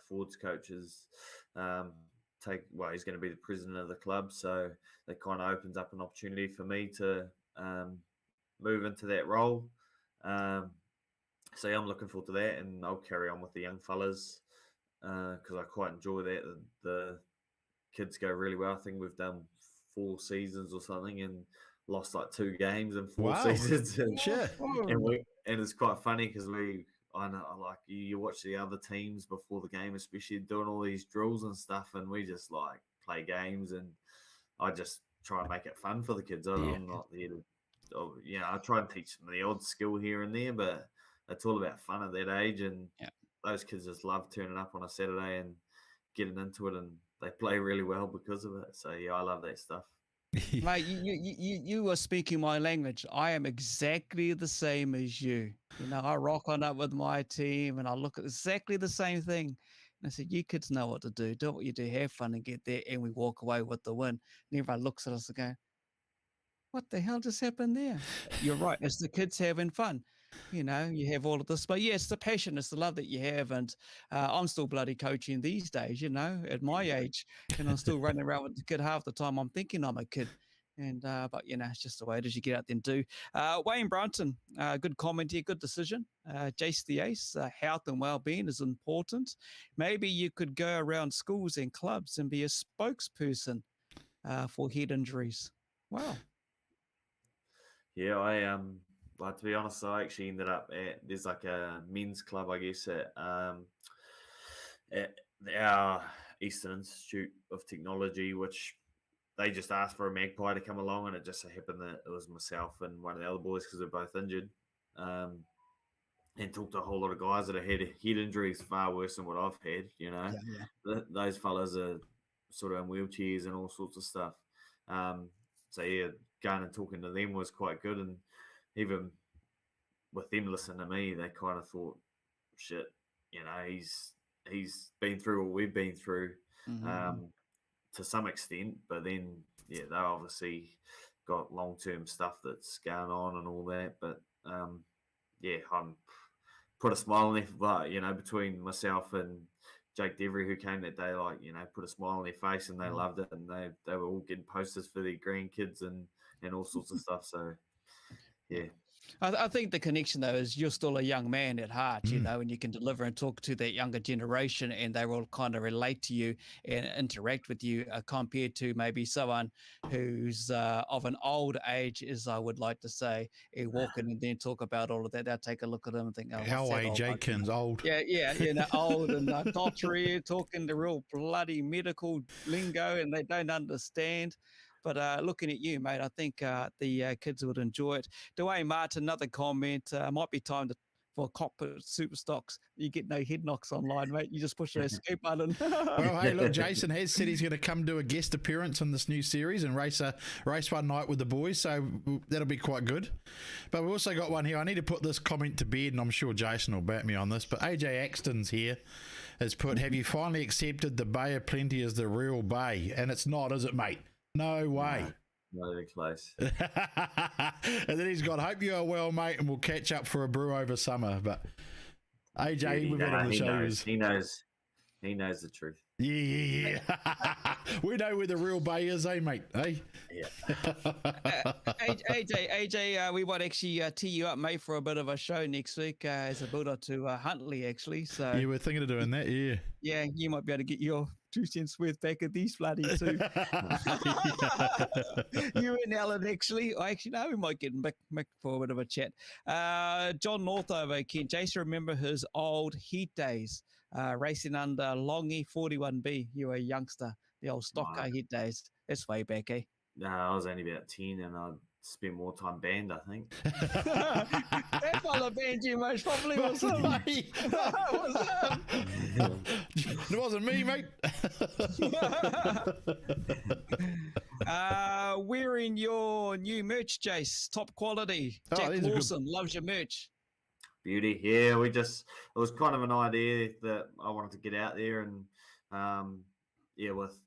forwards coaches he's going to be the president of the club. So that kind of opens up an opportunity for me to move into that role. So yeah, I'm looking forward to that, and I'll carry on with the young fellas because I quite enjoy that. The kids go really well. I think we've done 4 seasons or something and lost like 2 games in 4 seasons. And, and it's quite funny because I know, like you watch the other teams before the game, especially doing all these drills and stuff, and we just like play games, and I just try and make it fun for the kids. I'm not there to, I try and teach them the odd skill here and there, but it's all about fun at that age, and those kids just love turning up on a Saturday and getting into it, and they play really well because of it. So yeah, I love that stuff. Mate, you are speaking my language. I am exactly the same as you. I rock on up with my team and I look at exactly the same thing. And I said, you kids know what to do. Do what you do. Have fun and get there. And we walk away with the win. And everyone looks at us and go, what the hell just happened there? You're right. It's the kids having fun. You have all of this, but it's the passion, it's the love that you have. And I'm still bloody coaching these days, at my age, and I'm still running around with the kid half the time. I'm thinking I'm a kid. And, but it's just the way it is. You get out there and do. Wayne Brunton, good comment here, good decision. Jace the Ace, health and well-being is important. Maybe you could go around schools and clubs and be a spokesperson for head injuries. Wow. Yeah, Well, to be honest, I actually ended up there's like a men's club, I guess, at our Eastern Institute of Technology, which they just asked for a magpie to come along, and it just so happened that it was myself and one of the other boys because they're both injured, and talked to a whole lot of guys that have had head injuries far worse than what I've had. Those fellas are sort of in wheelchairs and all sorts of stuff. So yeah, going and talking to them was quite good, and even with them listening to me, they kind of thought, shit, he's been through what we've been through to some extent, but then, they obviously got long-term stuff that's going on and all that. But, I'm put a smile on their, between myself and Jake Devery, who came that day, put a smile on their face, and they loved it, and they were all getting posters for their grandkids and all sorts of stuff. So, yeah. I think the connection, though, is you're still a young man at heart, and you can deliver and talk to that younger generation, and they will kind of relate to you and interact with you compared to maybe someone who's of an old age, as I would like to say, and walk in and then talk about all of that. They'll take a look at them and think, how age Aiken's old. Yeah, old and dottery, talking the real bloody medical lingo, and they don't understand. But looking at you, mate, I think the kids would enjoy it. Dwayne Martin, another comment. Might be time for Kokpit Superstocks. You get no head knocks online, mate. You just push the escape button. Well, hey, look, Jason has said he's going to come do a guest appearance in this new series and race one night with the boys, so that'll be quite good. But we've also got one here. I need to put this comment to bed, and I'm sure Jason will back me on this, but AJ Axton's here has put, have you finally accepted the Bay of Plenty as the real Bay? And it's not, is it, mate? No way. Not even close. And then he's got, hope you are well, mate, and we'll catch up for a brew over summer. But AJ, we've been on the show. He knows the truth. Yeah. We know where the real Bay is, mate? Hey? Yeah. AJ, we might actually tee you up, mate, for a bit of a show next week as a build-up to Huntley, actually. So yeah, we're thinking of doing that, yeah. Yeah, you might be able to get your 2 cents worth back at these bloody too. You and Alan, actually. No, we might get Mick for a bit of a chat. John Northover, Ken, Jason, remember his old heat days, racing under Longy 41B. You were a youngster, the old stock car heat days. That's way back, eh? No, I was only about 10 and I spent more time banned, I think. That fella banned you most probably was him. It wasn't me, mate. Wearing your new merch, Jace, top quality. Oh, Jack these are good. Lawson loves your merch. Beauty. Yeah, it was kind of an idea that I wanted to get out there and, with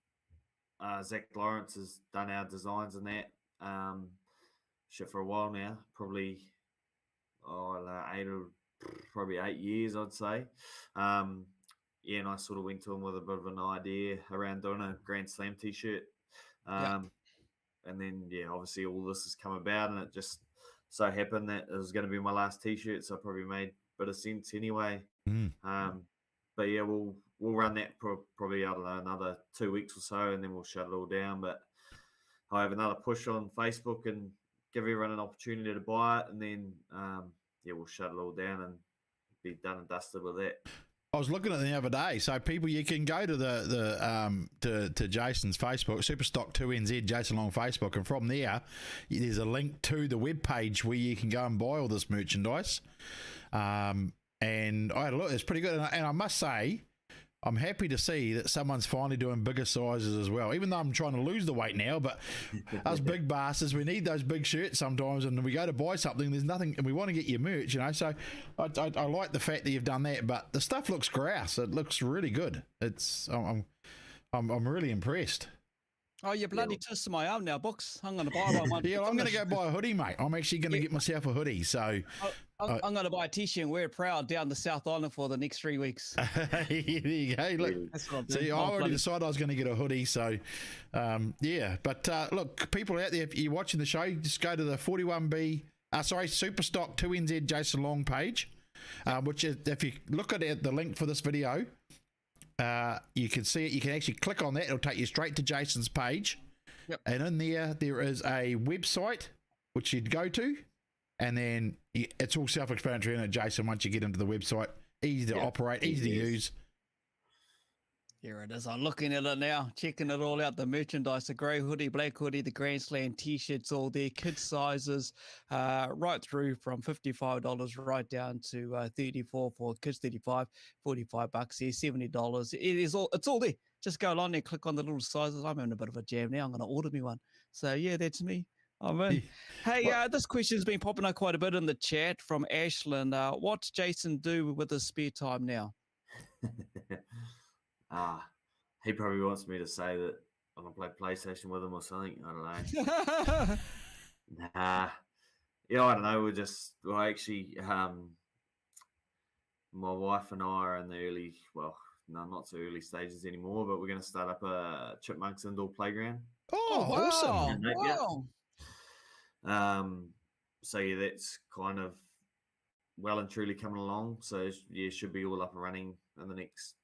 Zach Lawrence has done our designs and that shit for a while now, probably 8 years, I'd say. And I sort of went to him with a bit of an idea around doing a Grand Slam t-shirt. And then, obviously all this has come about and it just so happened that it was going to be my last t-shirt, so it probably made a bit of sense anyway. But yeah, we'll run that probably, I don't know, another 2 weeks or so, and then we'll shut it all down. But I have another push on Facebook and give everyone an opportunity to buy it, and then we'll shut it all down and be done and dusted with that. I was looking at it the other day. So people, you can go to to Jason's Facebook, Superstock 2NZ, Jason Long Facebook, and from there, there's a link to the webpage where you can go and buy all this merchandise. And I had a look; it's pretty good. And I must say, I'm happy to see that someone's finally doing bigger sizes as well. Even though I'm trying to lose the weight now, but us big bastards, we need those big shirts sometimes. And we go to buy something, there's nothing, and we want to get your merch, So I like the fact that you've done that. But the stuff looks grouse. It looks really good. I'm really impressed. Oh, you bloody twisted my arm now, Books. I'm going to buy one. Yeah, I'm going to go buy a hoodie, mate. I'm actually going to get myself a hoodie. So I'm going to buy a t-shirt and wear it proud down the South Island for the next 3 weeks. There you go. Look, That's what I'm doing. see, I already decided I was going to get a hoodie. So, But look, people out there, if you're watching the show, just go to the Superstock 2NZ Jason Long page, which is, if you look at it, the link for this video, you can see it. You can actually click on that. It'll take you straight to Jason's page. Yep. And in there is a website which you'd go to, and then it's all self-explanatory in it, Jason, once you get into the website. Easy to operate, easy to use. Here it is. I'm looking at it now, checking it all out. The merchandise, the grey hoodie, black hoodie, the Grand Slam t-shirts, all there, kid sizes, right through from $55 right down to $34 for kids, $35, $45 here, $70. It's all there. Just go along there, click on the little sizes. I'm having a bit of a jam now. I'm going to order me one. So yeah, that's me. I'm in. Hey, this question's been popping up quite a bit in the chat from Ashlyn. What's Jason do with his spare time now? He probably wants me to say that I'm going to play PlayStation with him or something. I don't know. Nah. Yeah, I don't know. We're actually, my wife and I are in the early, not so early stages anymore, but we're going to start up a Chipmunks indoor playground. Oh, wow. Awesome. Wow. So yeah, that's kind of well and truly coming along. So yeah, should be all up and running in the next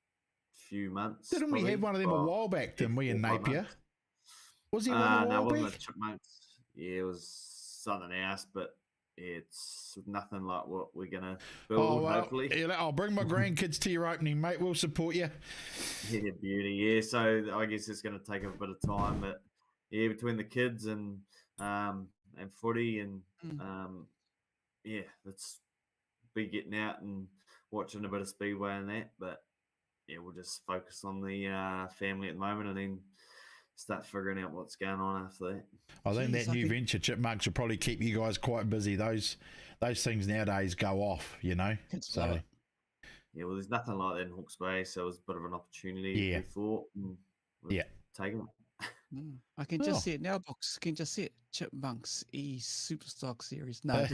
few months. Didn't we have one of them a while back, didn't we, in Napier? Was he one a no, while it wasn't back? a Chipmunks. Yeah, it was something else, but it's nothing like what we're going to build, hopefully. Yeah, I'll bring my grandkids to your opening, mate. We'll support you. Yeah, beauty. Yeah, so I guess it's going to take a bit of time, but yeah, between the kids and footy and let's be getting out and watching a bit of speedway and that, but yeah, we'll just focus on the family at the moment and then start figuring out what's going on after that. I think that new venture, Chipmunks, will probably keep you guys quite busy. Those things nowadays go off, So yeah, well, there's nothing like that in Hawke's Bay, so it was a bit of an opportunity we thought. Taking it. I can just see it now, Box. Can just see it. Chipmunks Superstock series. No,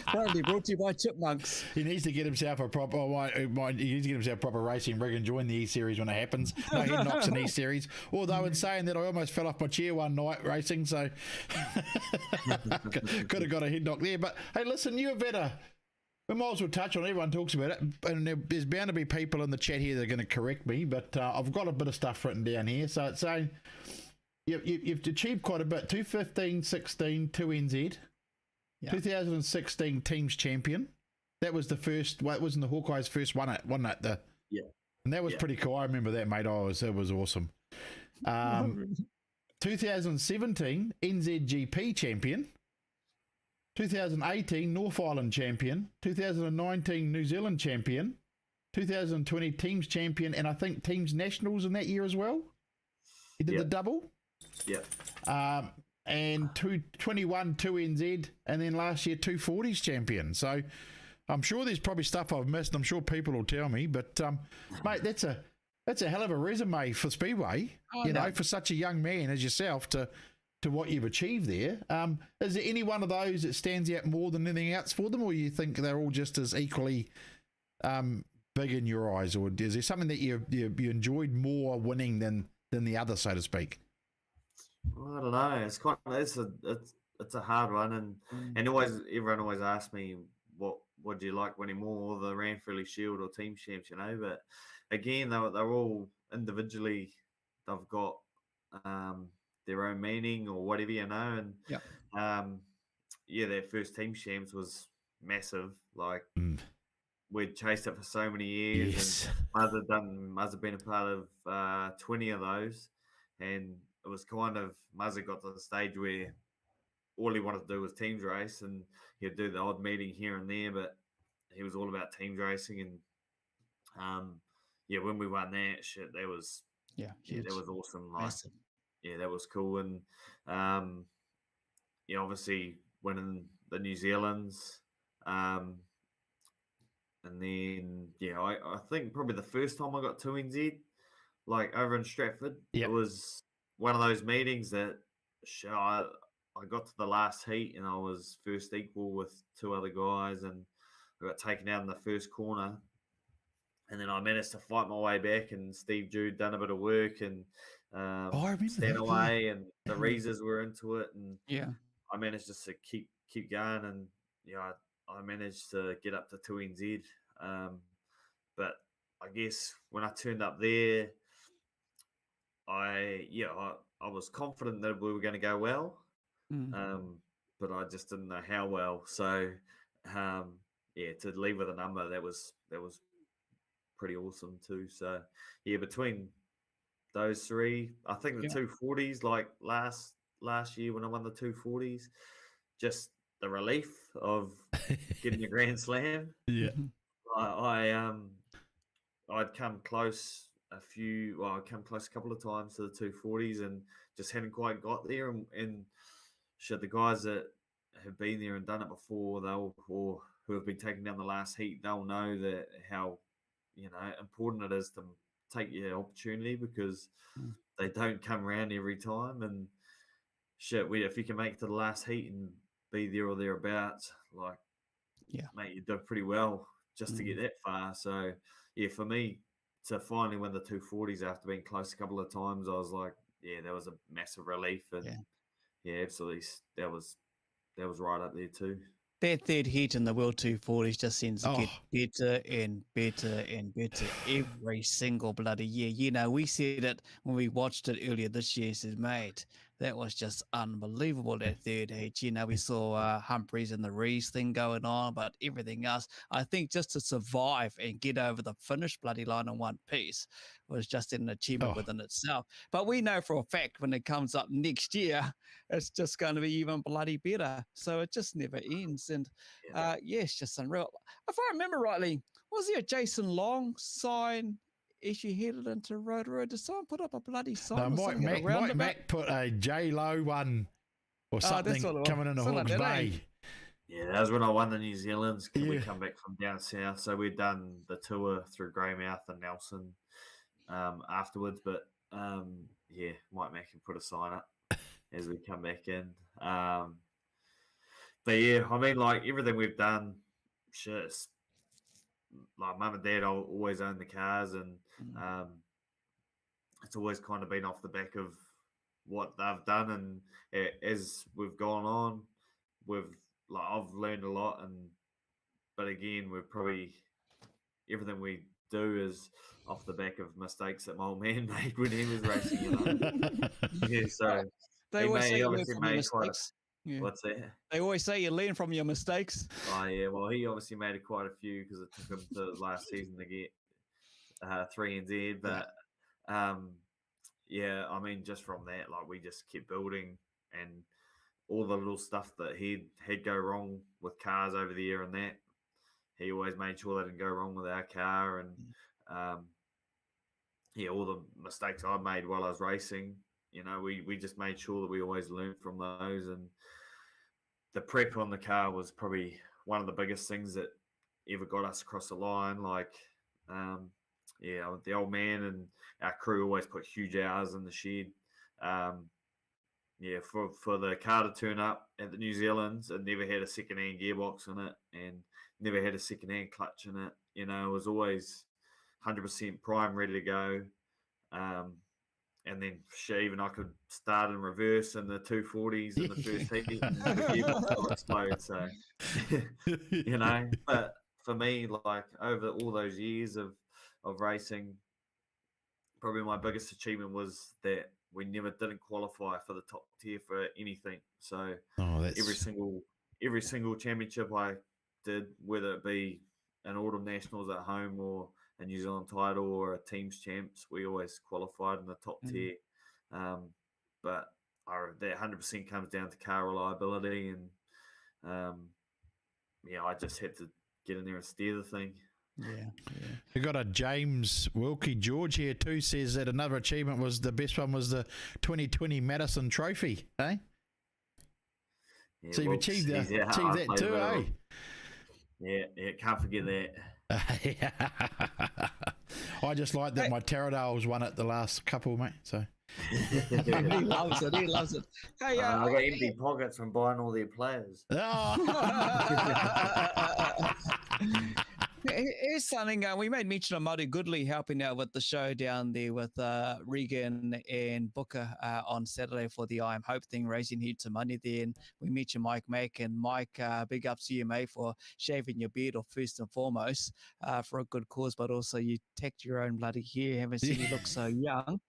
probably brought to you by Chipmunks. He needs to get himself a proper. He needs to get himself a proper racing rig and join the E Series when it happens. No head knocks in E Series. Although in saying that, I almost fell off my chair one night racing, so could have got a head knock there. But hey, listen, you're better. We might as well touch on it. Everyone talks about it, and there's bound to be people in the chat here that are going to correct me, but I've got a bit of stuff written down here. So it's saying you've achieved quite a bit. 2015-16 2NZ, 2016 teams champion. That was the first. Well, it wasn't the Hawkeyes' first one, wasn't it? And that was pretty cool. I remember that, mate. It was awesome. 2017 NZGP champion. 2018 North Island champion. 2019 New Zealand champion. 2020 teams champion, and I think teams nationals in that year as well. He did the double. Yep. And 221 2NZ, and then last year 240s champion. So I'm sure there's probably stuff I've missed. I'm sure people will tell me, but mate, that's a hell of a resume for Speedway. You know, for such a young man as yourself to what you've achieved there. Is there any one of those that stands out more than anything else for them, or you think they're all just as equally big in your eyes, or is there something that you enjoyed more winning than the other, so to speak? Well, I don't know. It's a hard one, and everyone always asks me what do you like winning more, the Ranfurly Shield or Team Champs, you know. But again, they're all individually, they've got their own meaning or whatever, you know. And their first Team Champs was massive. Like we'd chased it for so many years, and Muzz had been a part of 20 of those, and it was kind of Muzz got to the stage where all he wanted to do was teams race, and he'd do the odd meeting here and there, but he was all about teams racing. And when we won that shit, that was that was awesome. Like, that was cool. And obviously winning the New Zealands, and then I think probably the first time I got 2NZ, like over in Stratford, it was one of those meetings that I got to the last heat and I was first equal with two other guys, and I got taken out in the first corner, and then I managed to fight my way back, and Steve Jude done a bit of work, and stand away, and the Reezers were into it, and I managed just to keep going, and I managed to get up to 2NZ. But I guess when I turned up there, I was confident that we were going to go well, but I just didn't know how well. So to leave with a number, that was pretty awesome too. So between those three, I think the 240s, like last year when I won the 240s, just the relief of getting a Grand Slam. I'd come close a couple of times to the 240s and just hadn't quite got there. And the guys that have been there and done it before, or who have been taken down the last heat, they'll know that how important it is to take your opportunity, because they don't come around every time. And if you can make it to the last heat and be there or thereabouts, like mate, you do pretty well just to get that far. So for me to finally win the 240s after being close a couple of times, I was like, that was a massive relief. And absolutely, that was right up there too. That third heat in the World 240s just seems to get better and better and better every single bloody year. We said it when we watched it earlier this year. Said, mate, that was just unbelievable, that third heat. We saw Humphreys and the Rees thing going on, but everything else, I think just to survive and get over the finish bloody line in one piece was just an achievement within itself. But we know for a fact when it comes up next year, it's just going to be even bloody better. So it just never ends. And it's just unreal. If I remember rightly, was there a Jason Long sign as you headed into Rotorua? Did someone put up a bloody sign? No, Mike Mac put a J-Lo one or something coming into Hawke's Bay. Yeah, that was when I won the New Zealand's. We come back from down south, so we'd done the tour through Greymouth and Nelson afterwards. But Mike Mac can put a sign up as we come back in. But I mean, like everything we've done, like mum and dad always own the cars, and it's always kind of been off the back of what they've done. And as we've gone on, I've learned a lot. But again, we're probably everything we do is off the back of mistakes that my old man made when he was racing. So they always say you learn from your mistakes. What's that? They always say you learn from your mistakes. Oh yeah, well he obviously made quite a few, because it took him to last season to get 3NZ, but yeah, I mean, just from that, like we just kept building, and all the little stuff that he'd go wrong with cars over the year and that, he always made sure they didn't go wrong with our car. And yeah, all the mistakes I made while I was racing, you know, we just made sure that we always learned from those. And the prep on the car was probably one of the biggest things that ever got us across the line. Like, yeah, the old man and our crew always put huge hours in the shed. Yeah, for the car to turn up at the New Zealand's, it never had a second-hand gearbox in it and never had a second-hand clutch in it. You know, it was always 100% prime, ready to go. And then even I could start in reverse in the 240s in the first heat and the gearbox would explode. So, you know, but for me, like over all those years of racing, probably my biggest achievement was that we never didn't qualify for the top tier for anything. So every single championship I did, whether it be an Autumn Nationals at home or a New Zealand title or a teams champs, we always qualified in the top tier. But that 100% comes down to car reliability, and yeah, I just had to get in there and steer the thing. Yeah. We got a James Wilkie George here too, says that another achievement was the best one was the 2020 Madison Trophy, eh? Yeah, so you've achieved that too, eh? Yeah, can't forget that. I just like that my Taradales won it the last couple, mate. So He loves it. Hey, I got empty pockets from buying all their players. Here's something we made mention of Murray Goodley helping out with the show down there with Regan and Booker on Saturday for the I Am Hope thing, raising heaps of money there. And we mentioned Mike Mack, and Mike, big ups to you, mate, for shaving your beard off first and foremost for a good cause, but also you tacked your own bloody hair. Haven't seen you look so young.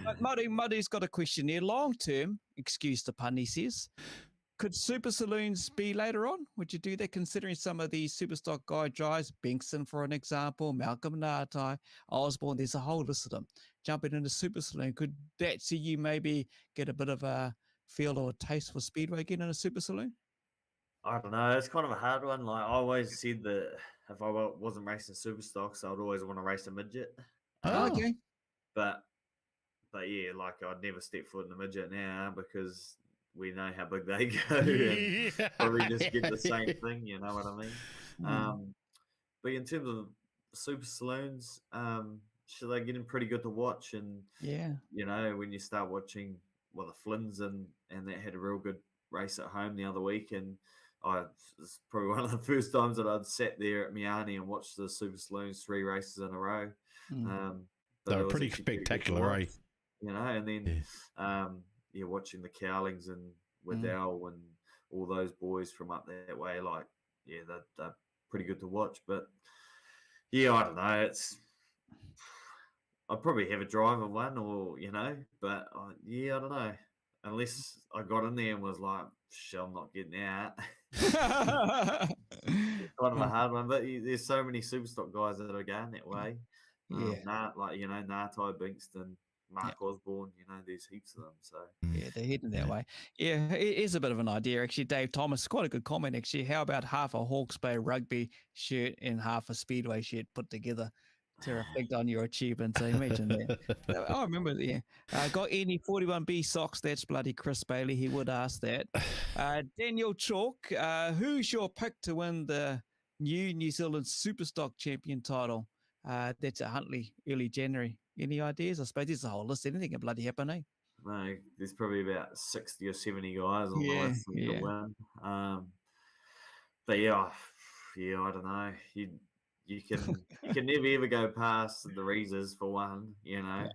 But Murray's got a question here. Long term, excuse the pun, he says, could super saloons be later on? Would you do that, considering some of these Superstock guy drives, Binkson for an example, Malcolm Natai, Osborne, there's a whole list of them, jumping into super saloon? Could that see you maybe get a bit of a feel or a taste for speedway again in a super saloon? I don't know. It's kind of a hard one. Like I always said that if I wasn't racing Superstocks, I'd always want to race a midget. Okay. But yeah, like I'd never step foot in a midget now because we know how big they go, and probably just get the same thing. You know what I mean? But in terms of super saloons, they're getting pretty good to watch. And yeah, you know, when you start watching the Flynns and that had a real good race at home the other week, and it's probably one of the first times that I'd sat there at Miani and watched the super saloons 3 races in a row. They were pretty spectacular, right? You know, and then watching the Cowlings and Waddell and all those boys from up that way, like, yeah, they're pretty good to watch. But yeah, I don't know. I'd probably have a driver one, or you know, but I don't know. Unless I got in there and was like, I'm not getting out. It's kind of a hard one, but there's so many Superstock guys that are going that way. Natai, Bingston, Mark Osborne, you know, there's heaps of them. So yeah, they're heading that way. Yeah, it is a bit of an idea actually. Dave Thomas, quite a good comment actually. How about half a Hawke's Bay rugby shirt and half a Speedway shirt put together to reflect on your achievements? So imagine that. I remember got any 41B socks? That's bloody Chris Bailey. He would ask that. Daniel Chalk, who's your pick to win the New Zealand Superstock champion title? That's at Huntley, early January. Any ideas? I suppose there's a whole list. Anything can bloody happen, eh? No, there's probably about 60 or 70 guys on the list to win. But yeah, I don't know. You can never ever go past the Reezers for one, you know,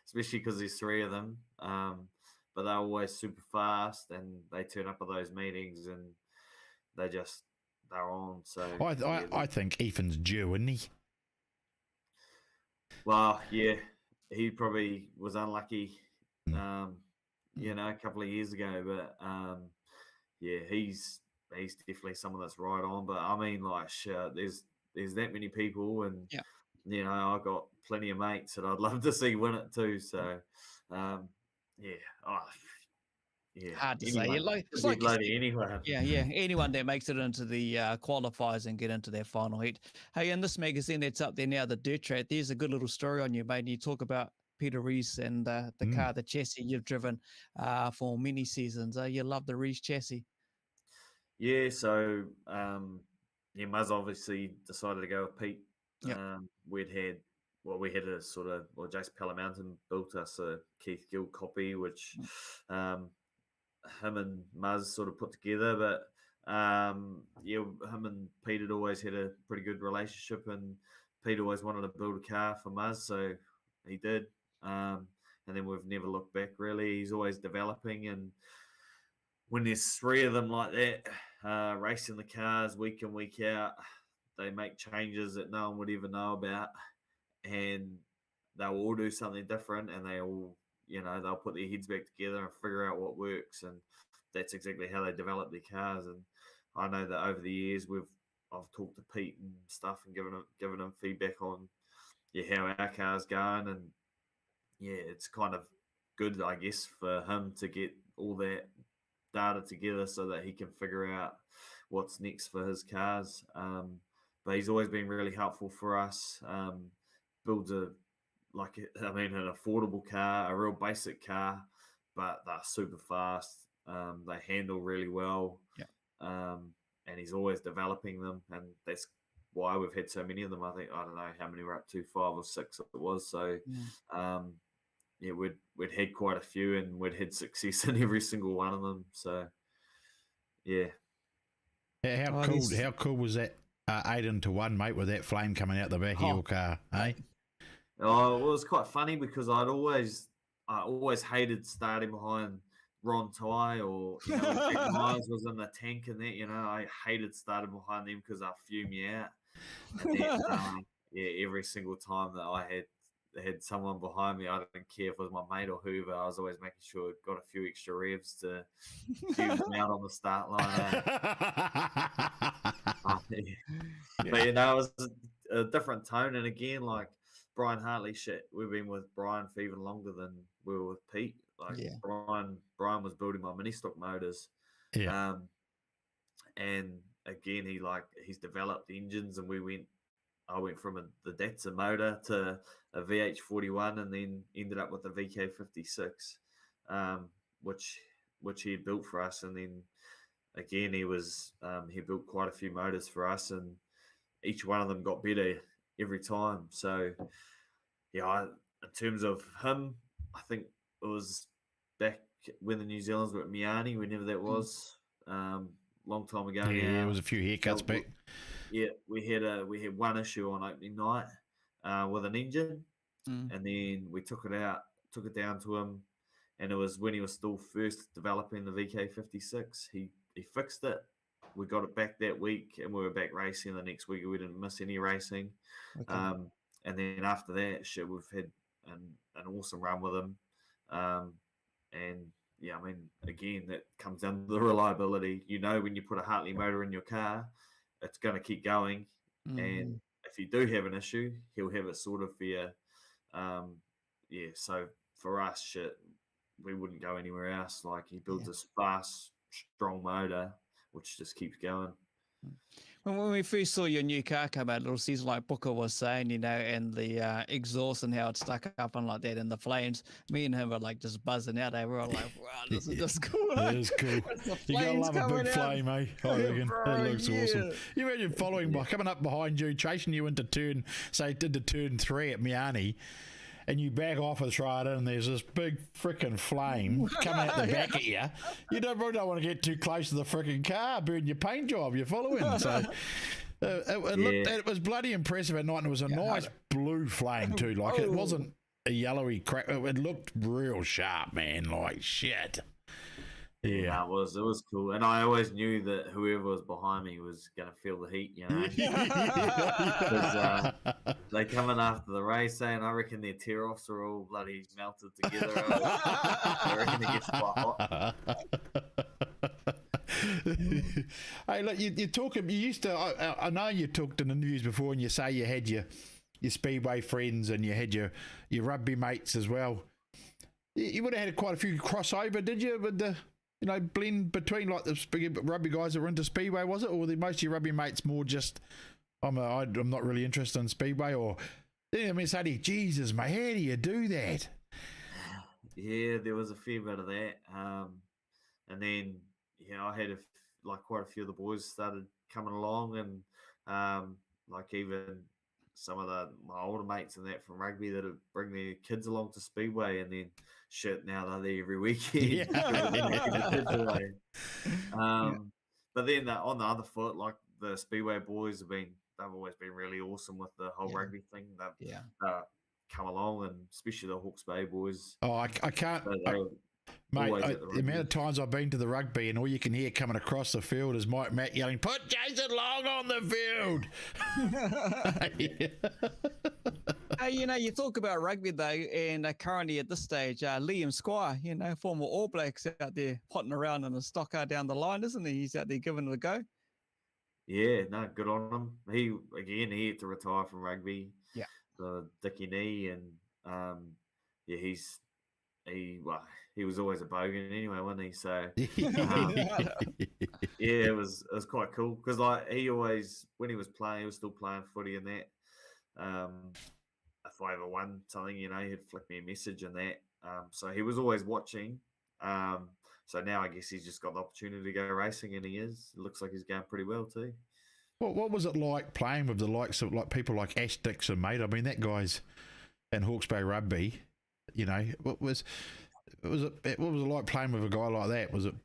especially because there's 3 of them. But they're always super fast, and they turn up at those meetings, and they're on. So I think Ethan's due, isn't he? Well, yeah, he probably was unlucky, you know, a couple of years ago. But yeah, he's definitely someone that's right on. But I mean, like, there's that many people, and you know, I got plenty of mates that I'd love to see win it too. So, yeah, yeah. Hard to say. Anyone, Like, it's could be like you bloody said, anyone. yeah. Anyone that makes it into the qualifiers and get into their final heat. Hey, in this magazine that's up there now, the Dirt Track, there's a good little story on you, mate. And you talk about Peter Rees and the car, the chassis you've driven for many seasons. You love the Rees chassis. Yeah, so yeah, Muzz obviously decided to go with Pete. Yep. We had a sort of, Jace Palamountain built us a Keith Gill copy, which him and Muzz sort of put together. But yeah, him and Pete had always had a pretty good relationship, and Pete always wanted to build a car for Muzz, so he did. And then we've never looked back, really. He's always developing, and when there's three of them like that, racing the cars week in, week out, they make changes that no one would ever know about, and they'll all do something different, and they all, you know, they'll put their heads back together and figure out what works, and that's exactly how they develop their cars. And I know that over the years I've talked to Pete and stuff and given him feedback on how our car's going, and yeah, it's kind of good, I guess, for him to get all that data together so that he can figure out what's next for his cars. But he's always been really helpful for us. Builds an affordable car, a real basic car, but they're super fast. They handle really well. Yeah. And he's always developing them, and that's why we've had so many of them. I don't know how many we're up to, 5 or 6 it was. So yeah, we'd had quite a few, and we'd had success in every single one of them. So yeah. How cool was that 8-1, mate, with that flame coming out the back of your car, eh? Oh, well, it was quite funny because I always hated starting behind Ron Ty, or when Jack Myers was in the tank and that, I hated starting behind them because I fume me out. And then, yeah, every single time that I had someone behind me, I didn't care if it was my mate or whoever, I was always making sure it got a few extra revs to fume them out on the start line. But it was a different tone, and again, like Brian Hartley, we've been with Brian for even longer than we were with Pete. Like Brian was building my mini stock motors, and again he's developed engines, and I went from the Datsun motor to a VH41, and then ended up with a VK56, which he had built for us, and then again he built quite a few motors for us, and each one of them got better every time. So yeah, in terms of him, I think it was back when the New Zealanders were at Miani, whenever that was, long time ago. Yeah, it was a few haircuts back. Yeah, we had one issue on opening night with an engine, and then we took it down to him, and it was when he was still first developing the VK56. He fixed it. We got it back that week, and we were back racing the next week. We didn't miss any racing. Okay. And then after that, we've had an awesome run with him. And yeah, I mean, again, that comes down to the reliability. When you put a Hartley motor in your car, it's going to keep going. And if you do have an issue, he'll have it sorted for you. Yeah, so for us, we wouldn't go anywhere else. Like, he builds this fast, strong motor, which just keeps going. When we first saw your new car come out, little season, like Booker was saying, and the exhaust and how it stuck up and like that, and the flames, me and him were like just buzzing out. We were like, wow, this is just cool. It is cool. You gotta love a big flame, eh? I reckon. It looks awesome. You imagine coming up behind you, chasing you into turn 3 at Miani, and you back off a strider, and there's this big freaking flame coming out the back at you. You don't want to get too close to the freaking car, burn your paint job. You're following. So it was bloody impressive at night, and it was a nice blue flame too. Like, it wasn't a yellowy crack. It looked real sharp, man. Like shit. Yeah, it was cool, and I always knew that whoever was behind me was going to feel the heat, because they coming after the race, and I reckon their tear-offs are all bloody melted together. I reckon it gets quite hot. Hey, look, you're talking. You used to. I know you talked in interviews before, and you say you had your your speedway friends and you had your rugby mates as well. You would have had quite a few crossover, did you? With the blend between like the rugby guys that were into speedway, was it, or were most of your rugby mates more just I'm not really interested in speedway? Or I mean, Sadie, Jesus, mate, how do you do that? Yeah, there was a fair bit of that, and then I had quite a few of the boys started coming along, and like even some of my older mates and that from rugby that would bring their kids along to speedway, and then now they're there every weekend. But then on the other foot, like the speedway boys they've always been really awesome with the whole rugby thing. They've come along, and especially the Hawke's Bay boys. Oh, I can't. Mate, the amount of times I've been to the rugby and all you can hear coming across the field is Matt yelling, "Put Jason Long on the field!" You talk about rugby though, and currently at this stage, Liam Squire, former All Blacks out there potting around in a stock car down the line, isn't he? He's out there giving it a go. Yeah, no, good on him. He had to retire from rugby. Yeah, the dicky knee, and he was always a bogan anyway, wasn't he? So it was quite cool because he always, when he was playing, he was still playing footy and that. If I ever won something, he'd flick me a message and that. So he was always watching. So now I guess he's just got the opportunity to go racing, and he is. It looks like he's going pretty well too. What was it like playing with the likes of people like Ash Dixon, mate? I mean, that guy's in Hawke's Bay Rugby. What was it like playing with a guy like that? Was it?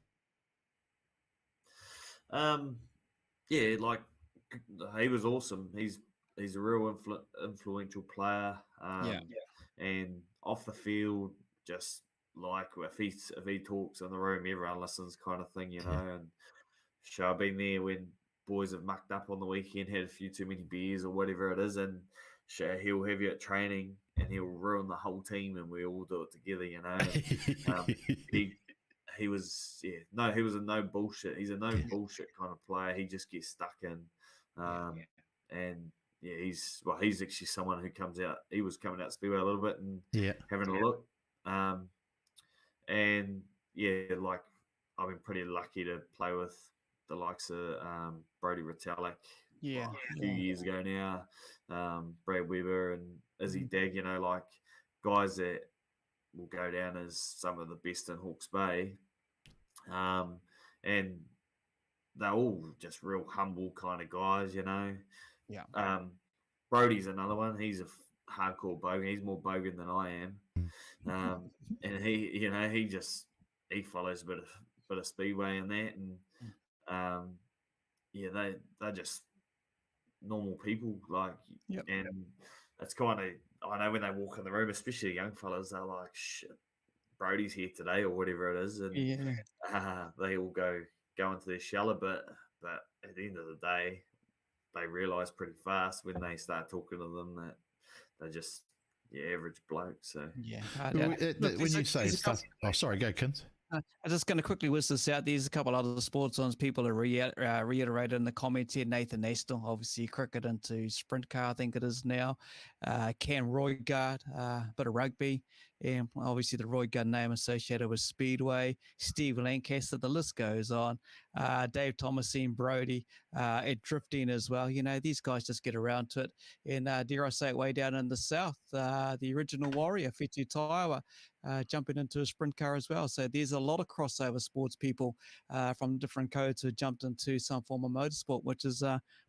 He was awesome. He's a real influential player. And off the field, just like if he talks in the room, everyone listens, kind of thing, And I've been there when boys have mucked up on the weekend, had a few too many beers or whatever it is, and he'll have you at training and he'll ruin the whole team, and we all do it together, He was a no bullshit. He's a no bullshit kind of player. He just gets stuck in, and he's actually someone who comes out. He was coming out speedway a little bit and having a look, and I've been pretty lucky to play with the likes of Brodie Retallick. A few years ago now, Brad Weber and Izzy Dagg, guys that will go down as some of the best in Hawke's Bay. And they're all just real humble kind of guys, Brodie's another one. He's a hardcore bogan. He's more bogan than I am. And he follows a bit of speedway and that, and they're just normal people, and it's kind of, I know when they walk in the room, especially young fellas, they're like, shit, Brodie's here today or whatever it is, and they all go into their shell a bit, but at the end of the day, they realise pretty fast when they start talking to them that they're just average blokes. So when you say stuff, sorry, go Kins. I'm just going to quickly whiz this out. There's a couple other sports on people have reiterated in the comments here. Nathan Nestor, obviously cricket into sprint car, I think it is now. Cam Roygard, bit of rugby. And obviously the Roygard name associated with Speedway. Steve Lancaster, the list goes on. Dave Thomasine, Brodie, Ed Drifting as well. These guys just get around to it. And dare I say it, way down in the south, the original warrior, Fitu Taiwa, jumping into a sprint car as well. So there's a lot of crossover sports people from different codes who jumped into some form of motorsport, which is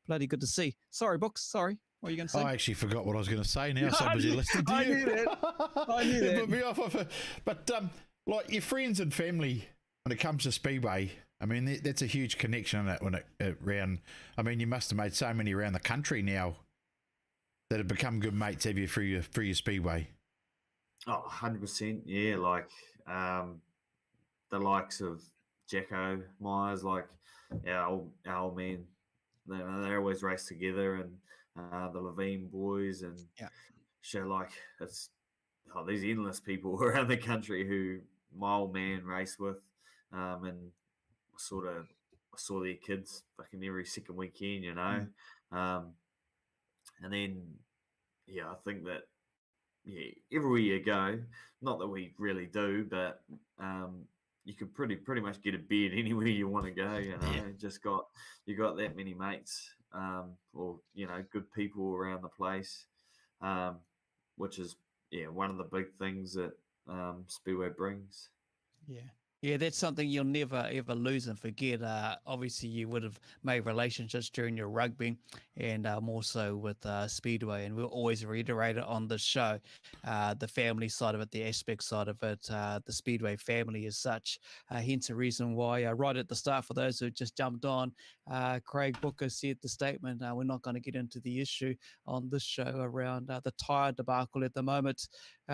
bloody good to see. Sorry, Books. Sorry. What are you going to say? I actually forgot what I was going to say now. So busy listening to you. I knew that. Put me off of it. But like your friends and family, when it comes to Speedway, I mean, that's a huge connection on that when it around. I mean, you must have made so many around the country now that have become good mates, have you, through your Speedway? Oh, 100%. Yeah, like the likes of Jacko Myers, like our old man, they always race together, and the Levine boys, and it's there's endless people around the country who my old man raced with, and I saw their kids fucking every second weekend, and then yeah, I think that everywhere you go, not that we really do, but you could pretty much get a beard anywhere you want to go. You know, you got that many mates, or good people around the place, which is one of the big things that Speedway brings. Yeah. Yeah, that's something you'll never ever lose and forget. Obviously, you would have made relationships during your rugby, and more so with Speedway. And we'll always reiterate it on the show, the family side of it, the aspect side of it, the Speedway family as such. Hence the reason why, right at the start, for those who just jumped on, Craig Booker said the statement. We're not going to get into the issue on this show around the tyre debacle at the moment.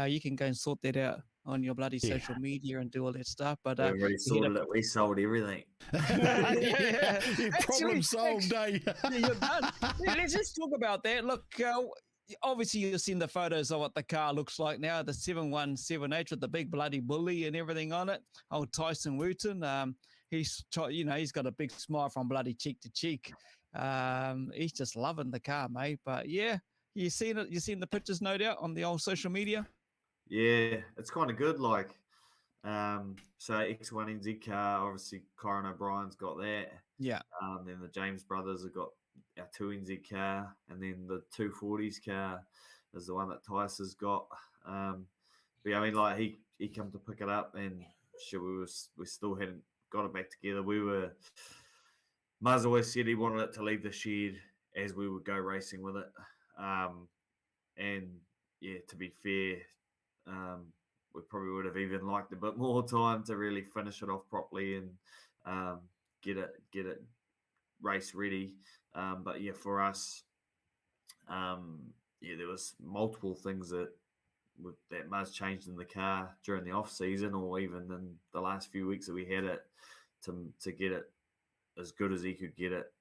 You can go and sort that out on your bloody social media and do all that stuff. But we already sorted it. We sold everything. Problem solved, eh? You're done. Let's just talk about that. Look, obviously you've seen the photos of what the car looks like now, the 7178 with the big bloody bully and everything on it. Old Tyson Wooten. He's got a big smile from bloody cheek to cheek. He's just loving the car, mate. But yeah, you seen it. You seen the pictures, no doubt, on the old social media. Yeah, it's kind of good. Like, so X1 NZ car, obviously Corin O'Brien's got that. Yeah. Then the James brothers have got our 2 NZ car, and then the 240s car is the one that Tice has got. But yeah, I mean, like he come to pick it up, and we still hadn't got it back together. Muzz always said he wanted it to leave the shed as we would go racing with it. And yeah, to be fair, we probably would have even liked a bit more time to really finish it off properly and get it race ready. But yeah, for us, there was multiple things that Muzz changed in the car during the off season, or even in the last few weeks that we had it, to get it as good as he could get it,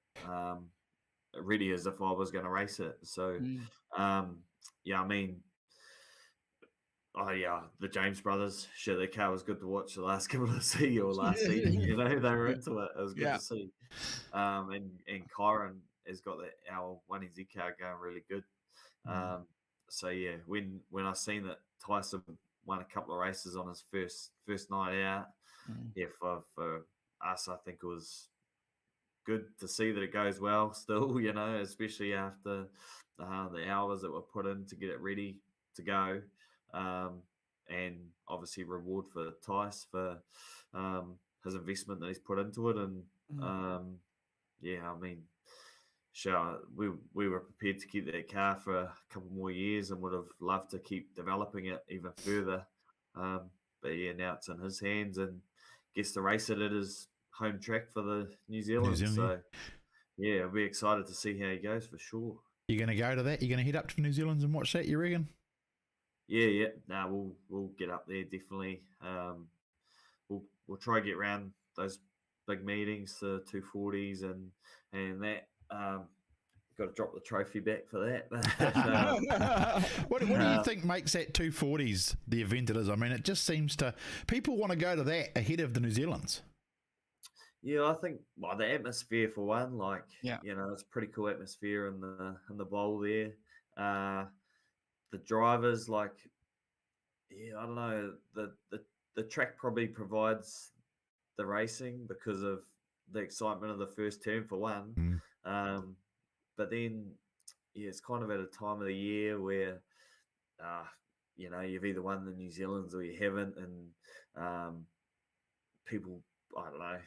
ready as if I was going to race it. So yeah, I mean, the James brothers, sure, their car was good to watch the last couple of season. They were into it. It was good to see. And Kyron has got our 1NZ car going really good. So yeah, when I seen that Tyson won a couple of races on his first night out, for us, I think it was good to see that it goes well still, especially after the hours that were put in to get it ready to go. And obviously reward for Tice for his investment that he's put into it. And I mean, sure, we were prepared to keep that car for a couple more years and would have loved to keep developing it even further. But yeah, now it's in his hands and gets to race it at his home track for the New Zealand. So yeah, I'll be excited to see how he goes for sure. You're going to go to that? You're going to head up to New Zealand and watch that, you reckon? Yeah. No, we'll get up there definitely. We'll try to get around those big meetings, the 240s and that. Got to drop the trophy back for that. What do you think makes that 240s the event it is? I mean, it just seems to people want to go to that ahead of the New Zealands. Yeah, I think the atmosphere for one, it's a pretty cool atmosphere in the bowl there. The drivers, I don't know, the track probably provides the racing because of the excitement of the first turn for one. But then, it's kind of at a time of the year where, you've either won the New Zealands or you haven't, and people, I don't know,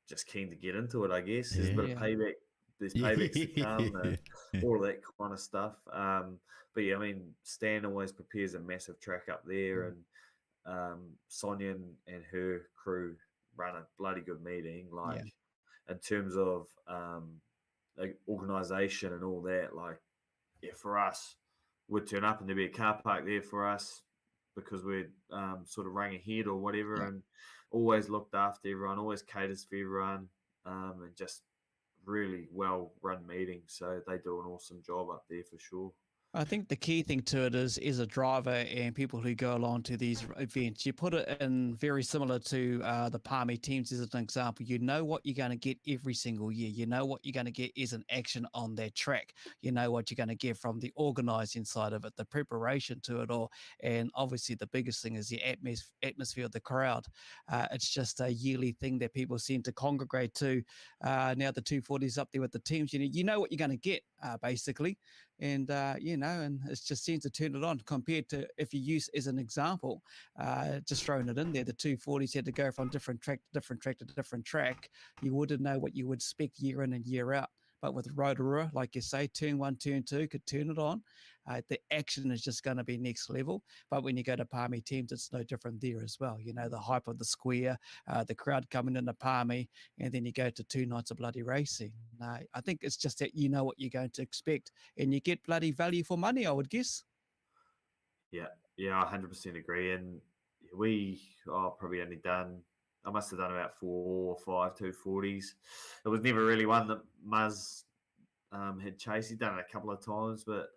just keen to get into it, I guess. There's a bit of payback. There's paybacks to come, all of that kind of stuff. But yeah, I mean, Stan always prepares a massive track up there, and Sonia and her crew run a bloody good meeting. In terms of organisation and all that, for us, we'd turn up and there'd be a car park there for us because we'd sort of rang ahead or whatever, and always looked after everyone, always caters for everyone, and just really well run meetings. So they do an awesome job up there for sure. I think the key thing to it is a driver and people who go along to these events. You put it in very similar to the Palmy teams as an example. You know what you're going to get every single year. You know what you're going to get is an action on that track. You know what you're going to get from the organising side of it, the preparation to it all. And obviously the biggest thing is the atmosphere of the crowd. It's just a yearly thing that people seem to congregate to. Now the 240's up there with the teams. You know what you're going to get, basically. And and it just seems to turn it on compared to if you use as an example, just throwing it in there, the 240s had to go from different track to different track to different track. You wouldn't know what you would expect year in and year out. But with Rotorua, like you say, turn 1, turn 2 could turn it on. The action is just going to be next level. But when you go to Palmy teams, it's no different there as well. You know, the hype of the square, the crowd coming into Palmy, and then you go to 2 nights of bloody racing. I think it's just that you know what you're going to expect, and you get bloody value for money, I would guess. Yeah, I 100% agree. And we probably only done, I must have done about 4 or 5 240s. It was never really one that Muzz had chased. He'd done it a couple of times, but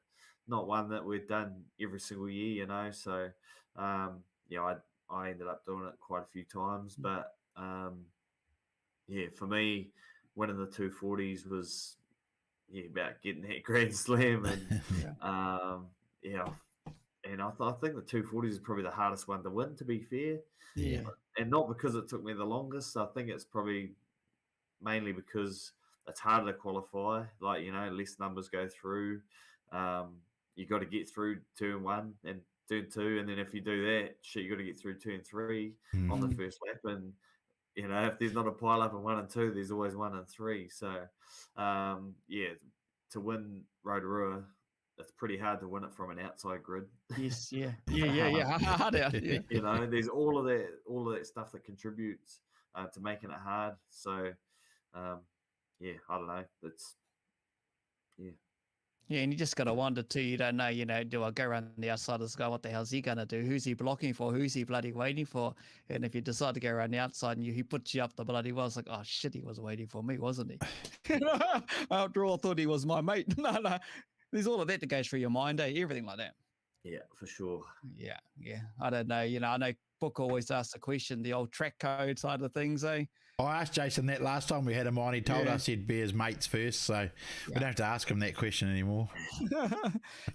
not one that we'd done every single year, you know. So, I ended up doing it quite a few times. But, for me, winning the 240s was about getting that Grand Slam. And, and I think the 240s is probably the hardest one to win, to be fair. Yeah. And not because it took me the longest. I think it's probably mainly because it's harder to qualify. Like, you know, less numbers go through. You got to get through turn 1 and turn 2. And then if you do that, you got to get through turn 3 on the first lap. And, you know, if there's not a pile up in 1 and 2, there's always 1 and 3. So, to win Rotorua, it's pretty hard to win it from an outside grid. Yes, yeah. Hard out. Yeah. You know, there's all of that stuff that contributes to making it hard. So, I don't know. Yeah, and you just got to wonder too. You don't know, do I go around the outside of this guy? What the hell's he going to do? Who's he blocking for? Who's he bloody waiting for? And if you decide to go around the outside and he puts you up the bloody wall, it's like, oh shit, he was waiting for me, wasn't he? After all, I thought he was my mate. No. There's all of that that goes through your mind, everything like that. Yeah, for sure. Yeah. I don't know. I know Book always asks the question, the old track code side of things, eh? I asked Jason that last time we had him on. He told us he'd be his mates first, so we don't have to ask him that question anymore.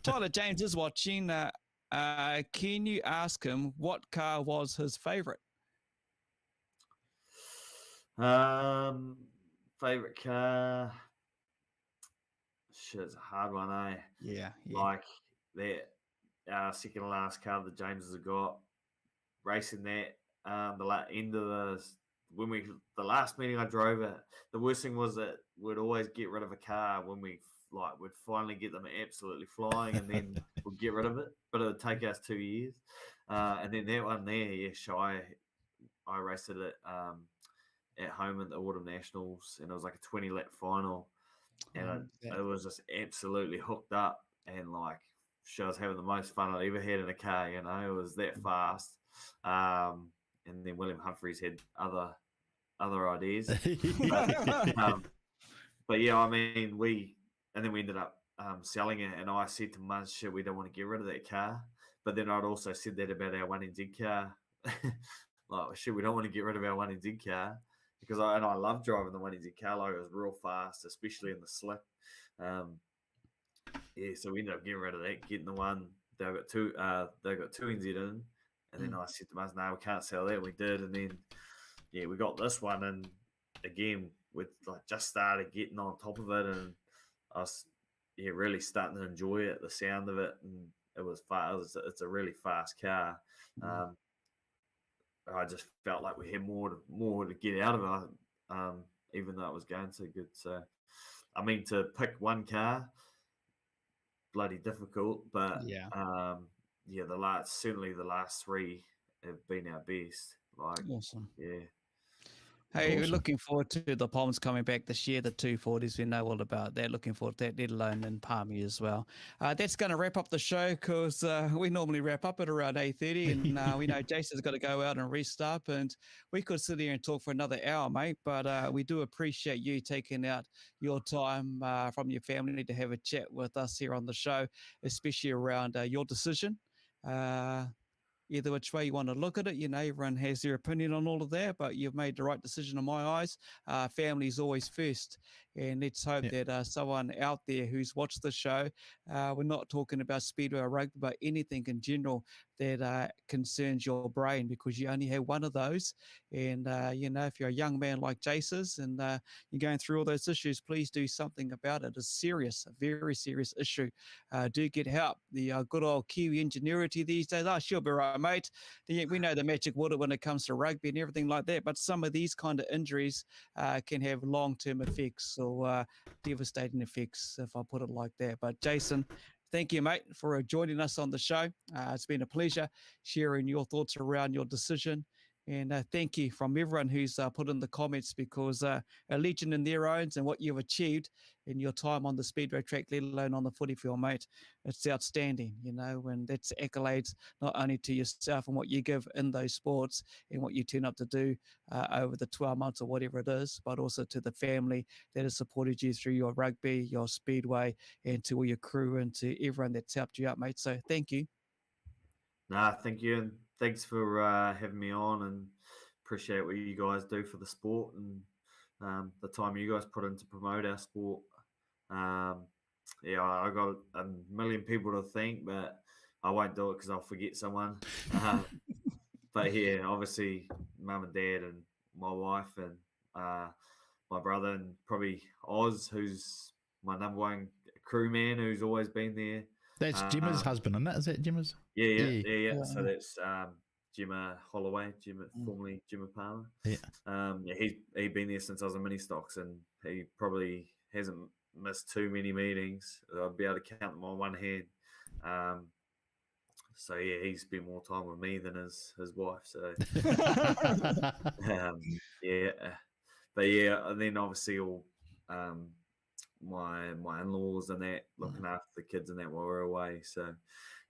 Tyler James is watching. Can you ask him what car was his favourite? Favorite car? Shit, it's a hard one, eh? Yeah. Like that second to last car that James has got, racing that end of the last meeting I drove it. The worst thing was that we'd always get rid of a car when we'd finally get them absolutely flying, and then we'd get rid of it. But it would take us 2 years. And then that one there, I raced it at home at the Autumn Nationals, and it was like a 20-lap final. And it was just absolutely hooked up, and like I was having the most fun I'd ever had in a car. You know, it was that fast. And then William Humphreys had other ideas. But yeah, I mean, we ended up selling it, and I said to Muzz, shit, we don't want to get rid of that car. But then I'd also said that about our 1NZ car. Like, shit, we don't want to get rid of our 1NZ car. Because I love driving the 1NZ car. Like, it was real fast, especially in the slip. So we ended up getting rid of that, getting the one. They got two NZ in, and then I said to Muzz, no, we can't sell that. We did, and then we got this one, and again, with just started getting on top of it, and I was really starting to enjoy it, the sound of it, and it was fast. It's a really fast car. I just felt like we had more to get out of it, even though it was going so good. So, I mean, to pick one car, bloody difficult, but certainly the last 3 have been our best. Like, awesome. Yeah. Hey, we're Awesome. looking forward to the Palms coming back this year, the 240s. We know all about that. Looking forward to that, let alone in Palmy as well. That's going to wrap up the show because we normally wrap up at around 8:30, and we know Jason's got to go out and rest up, and we could sit here and talk for another hour, mate. But we do appreciate you taking out your time from your family to have a chat with us here on the show, especially around your decision. Either which way you want to look at it, everyone has their opinion on all of that, but you've made the right decision in my eyes. Family is always first. And let's hope that someone out there who's watched the show, we're not talking about Speedway or rugby, but anything in general that concerns your brain, because you only have one of those. And, if you're a young man like Jason's and you're going through all those issues, please do something about it. It's serious, a very serious issue. Do get help. The good old Kiwi ingenuity these days, she'll be right, mate. We know the magic water when it comes to rugby and everything like that, but some of these kind of injuries can have long-term effects or devastating effects, if I put it like that. But Jason, thank you, mate, for joining us on the show. It's been a pleasure sharing your thoughts around your decision. And thank you from everyone who's put in the comments, because a legend in their own and what you've achieved in your time on the Speedway track, let alone on the footy field, mate. It's outstanding, and that's accolades not only to yourself and what you give in those sports and what you turn up to do over the 12 months or whatever it is, but also to the family that has supported you through your rugby, your Speedway, and to all your crew and to everyone that's helped you out, mate. So thank you. Nah, thank you, and thanks for having me on, and appreciate what you guys do for the sport and the time you guys put in to promote our sport. I got a million people to thank, but I won't do it because I'll forget someone. But yeah, obviously, mum and dad and my wife and my brother, and probably Oz, who's my number one crewman, who's always been there. That's Jimmer's husband, isn't it? Is that Jimmer's? Yeah. So that's Jimmer Holloway, formerly Jimmer Palmer. He's been there since I was in mini stocks, and he probably hasn't missed too many meetings. I'll be able to count them on one hand. So yeah, he spent more time with me than his wife. So but yeah, and then obviously all my in-laws and that, looking after the kids and that while we're away. So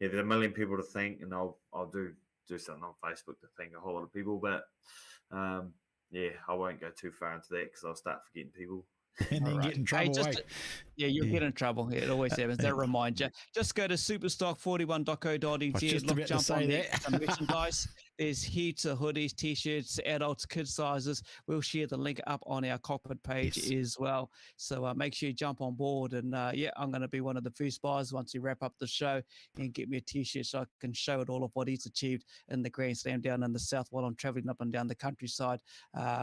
yeah, there's a million people to thank, and I'll do something on Facebook to thank a whole lot of people. But I won't go too far into that because I'll start forgetting people. And then get in trouble. You'll get in trouble. It always happens. That reminds you. Just go to superstock41.co.nz. Jump on there. Some merchandise. There's heaps of hoodies, t-shirts, adults, kids sizes. We'll share the link up on our Kokpit page as well. So make sure you jump on board. And I'm going to be one of the first buyers once we wrap up the show, and get me a t-shirt so I can show it all of what he's achieved in the Grand Slam down in the south while I'm traveling up and down the countryside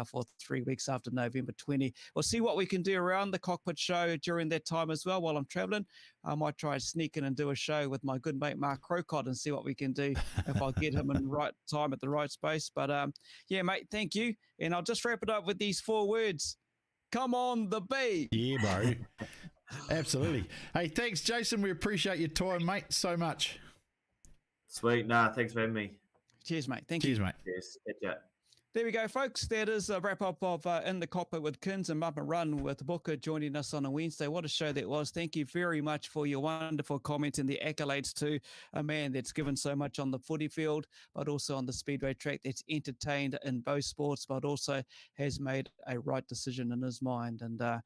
for 3 weeks after November 20. We'll see what we can do around the Kokpit show during that time as well while I'm traveling. I might try and sneak in and do a show with my good mate Mark Crocott and see what we can do if I get him in the right time at the right space. But mate, thank you. And I'll just wrap it up with these 4 words. Come on, the B. Yeah, bro. Absolutely. Hey, thanks, Jason. We appreciate your time, mate, so much. Sweet. Nah, thanks for having me. Cheers, mate. Thank Cheers, you. mate. Yes. Catch up. There we go, folks. That is a wrap-up of In the Kokpit with Kins and Bump and Run with Booker joining us on a Wednesday. What a show that was. Thank you very much for your wonderful comments and the accolades to a man that's given so much on the footy field, but also on the Speedway track, that's entertained in both sports, but also has made a right decision in his mind. And I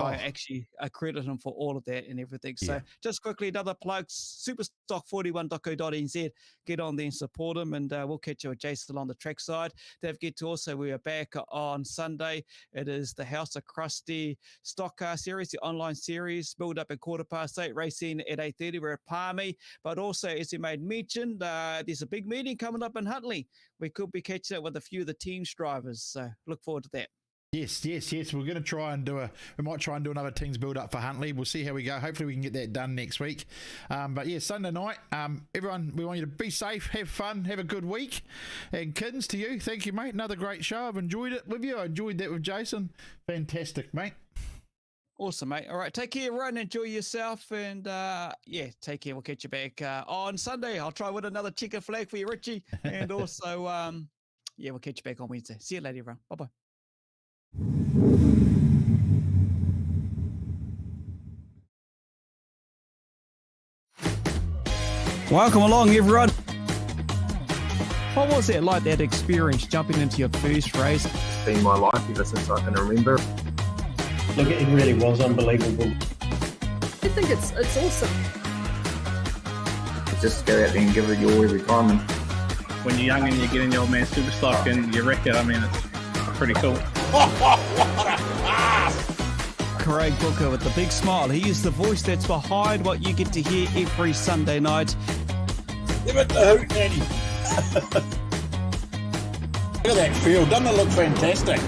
actually credit him for all of that and everything. So just quickly, another plug, superstock41.co.nz. Get on there and support him, and we'll catch you with Jason on the trackside. Don't forget to also, we are back on Sunday. It is the House of Krusty Stock Car Series, the online series, build up at 8:15, racing at 8:30. We're at Palmy. But also, as he made mention, there's a big meeting coming up in Huntley. We could be catching up with a few of the team's drivers. So look forward to that. Yes. We're going to try and we might try and do another teams build up for Huntley. We'll see how we go. Hopefully we can get that done next week. But yeah, Sunday night, everyone, we want you to be safe, have fun, have a good week. And Kins, to you, thank you, mate. Another great show. I've enjoyed it with you. I enjoyed that with Jason. Fantastic, mate. Awesome, mate. All right, take care, everyone. Enjoy yourself, and take care. We'll catch you back on Sunday. I'll try with another chicken flag for you, Richie. And also, we'll catch you back on Wednesday. See you later, everyone. Bye-bye. Welcome along, everyone. What was it like, that experience, jumping into your first race? It's been my life ever since I can remember. Look, it really was unbelievable. I think it's awesome. Just go out there and give it your all every time. And When you're young and you get in the old man Superstock and you wreck it, I mean, it's pretty cool. Craig Booker with the big smile. He is the voice that's behind what you get to hear every Sunday night. Give it the hoot, Eddie. Look at that field. Doesn't it look fantastic?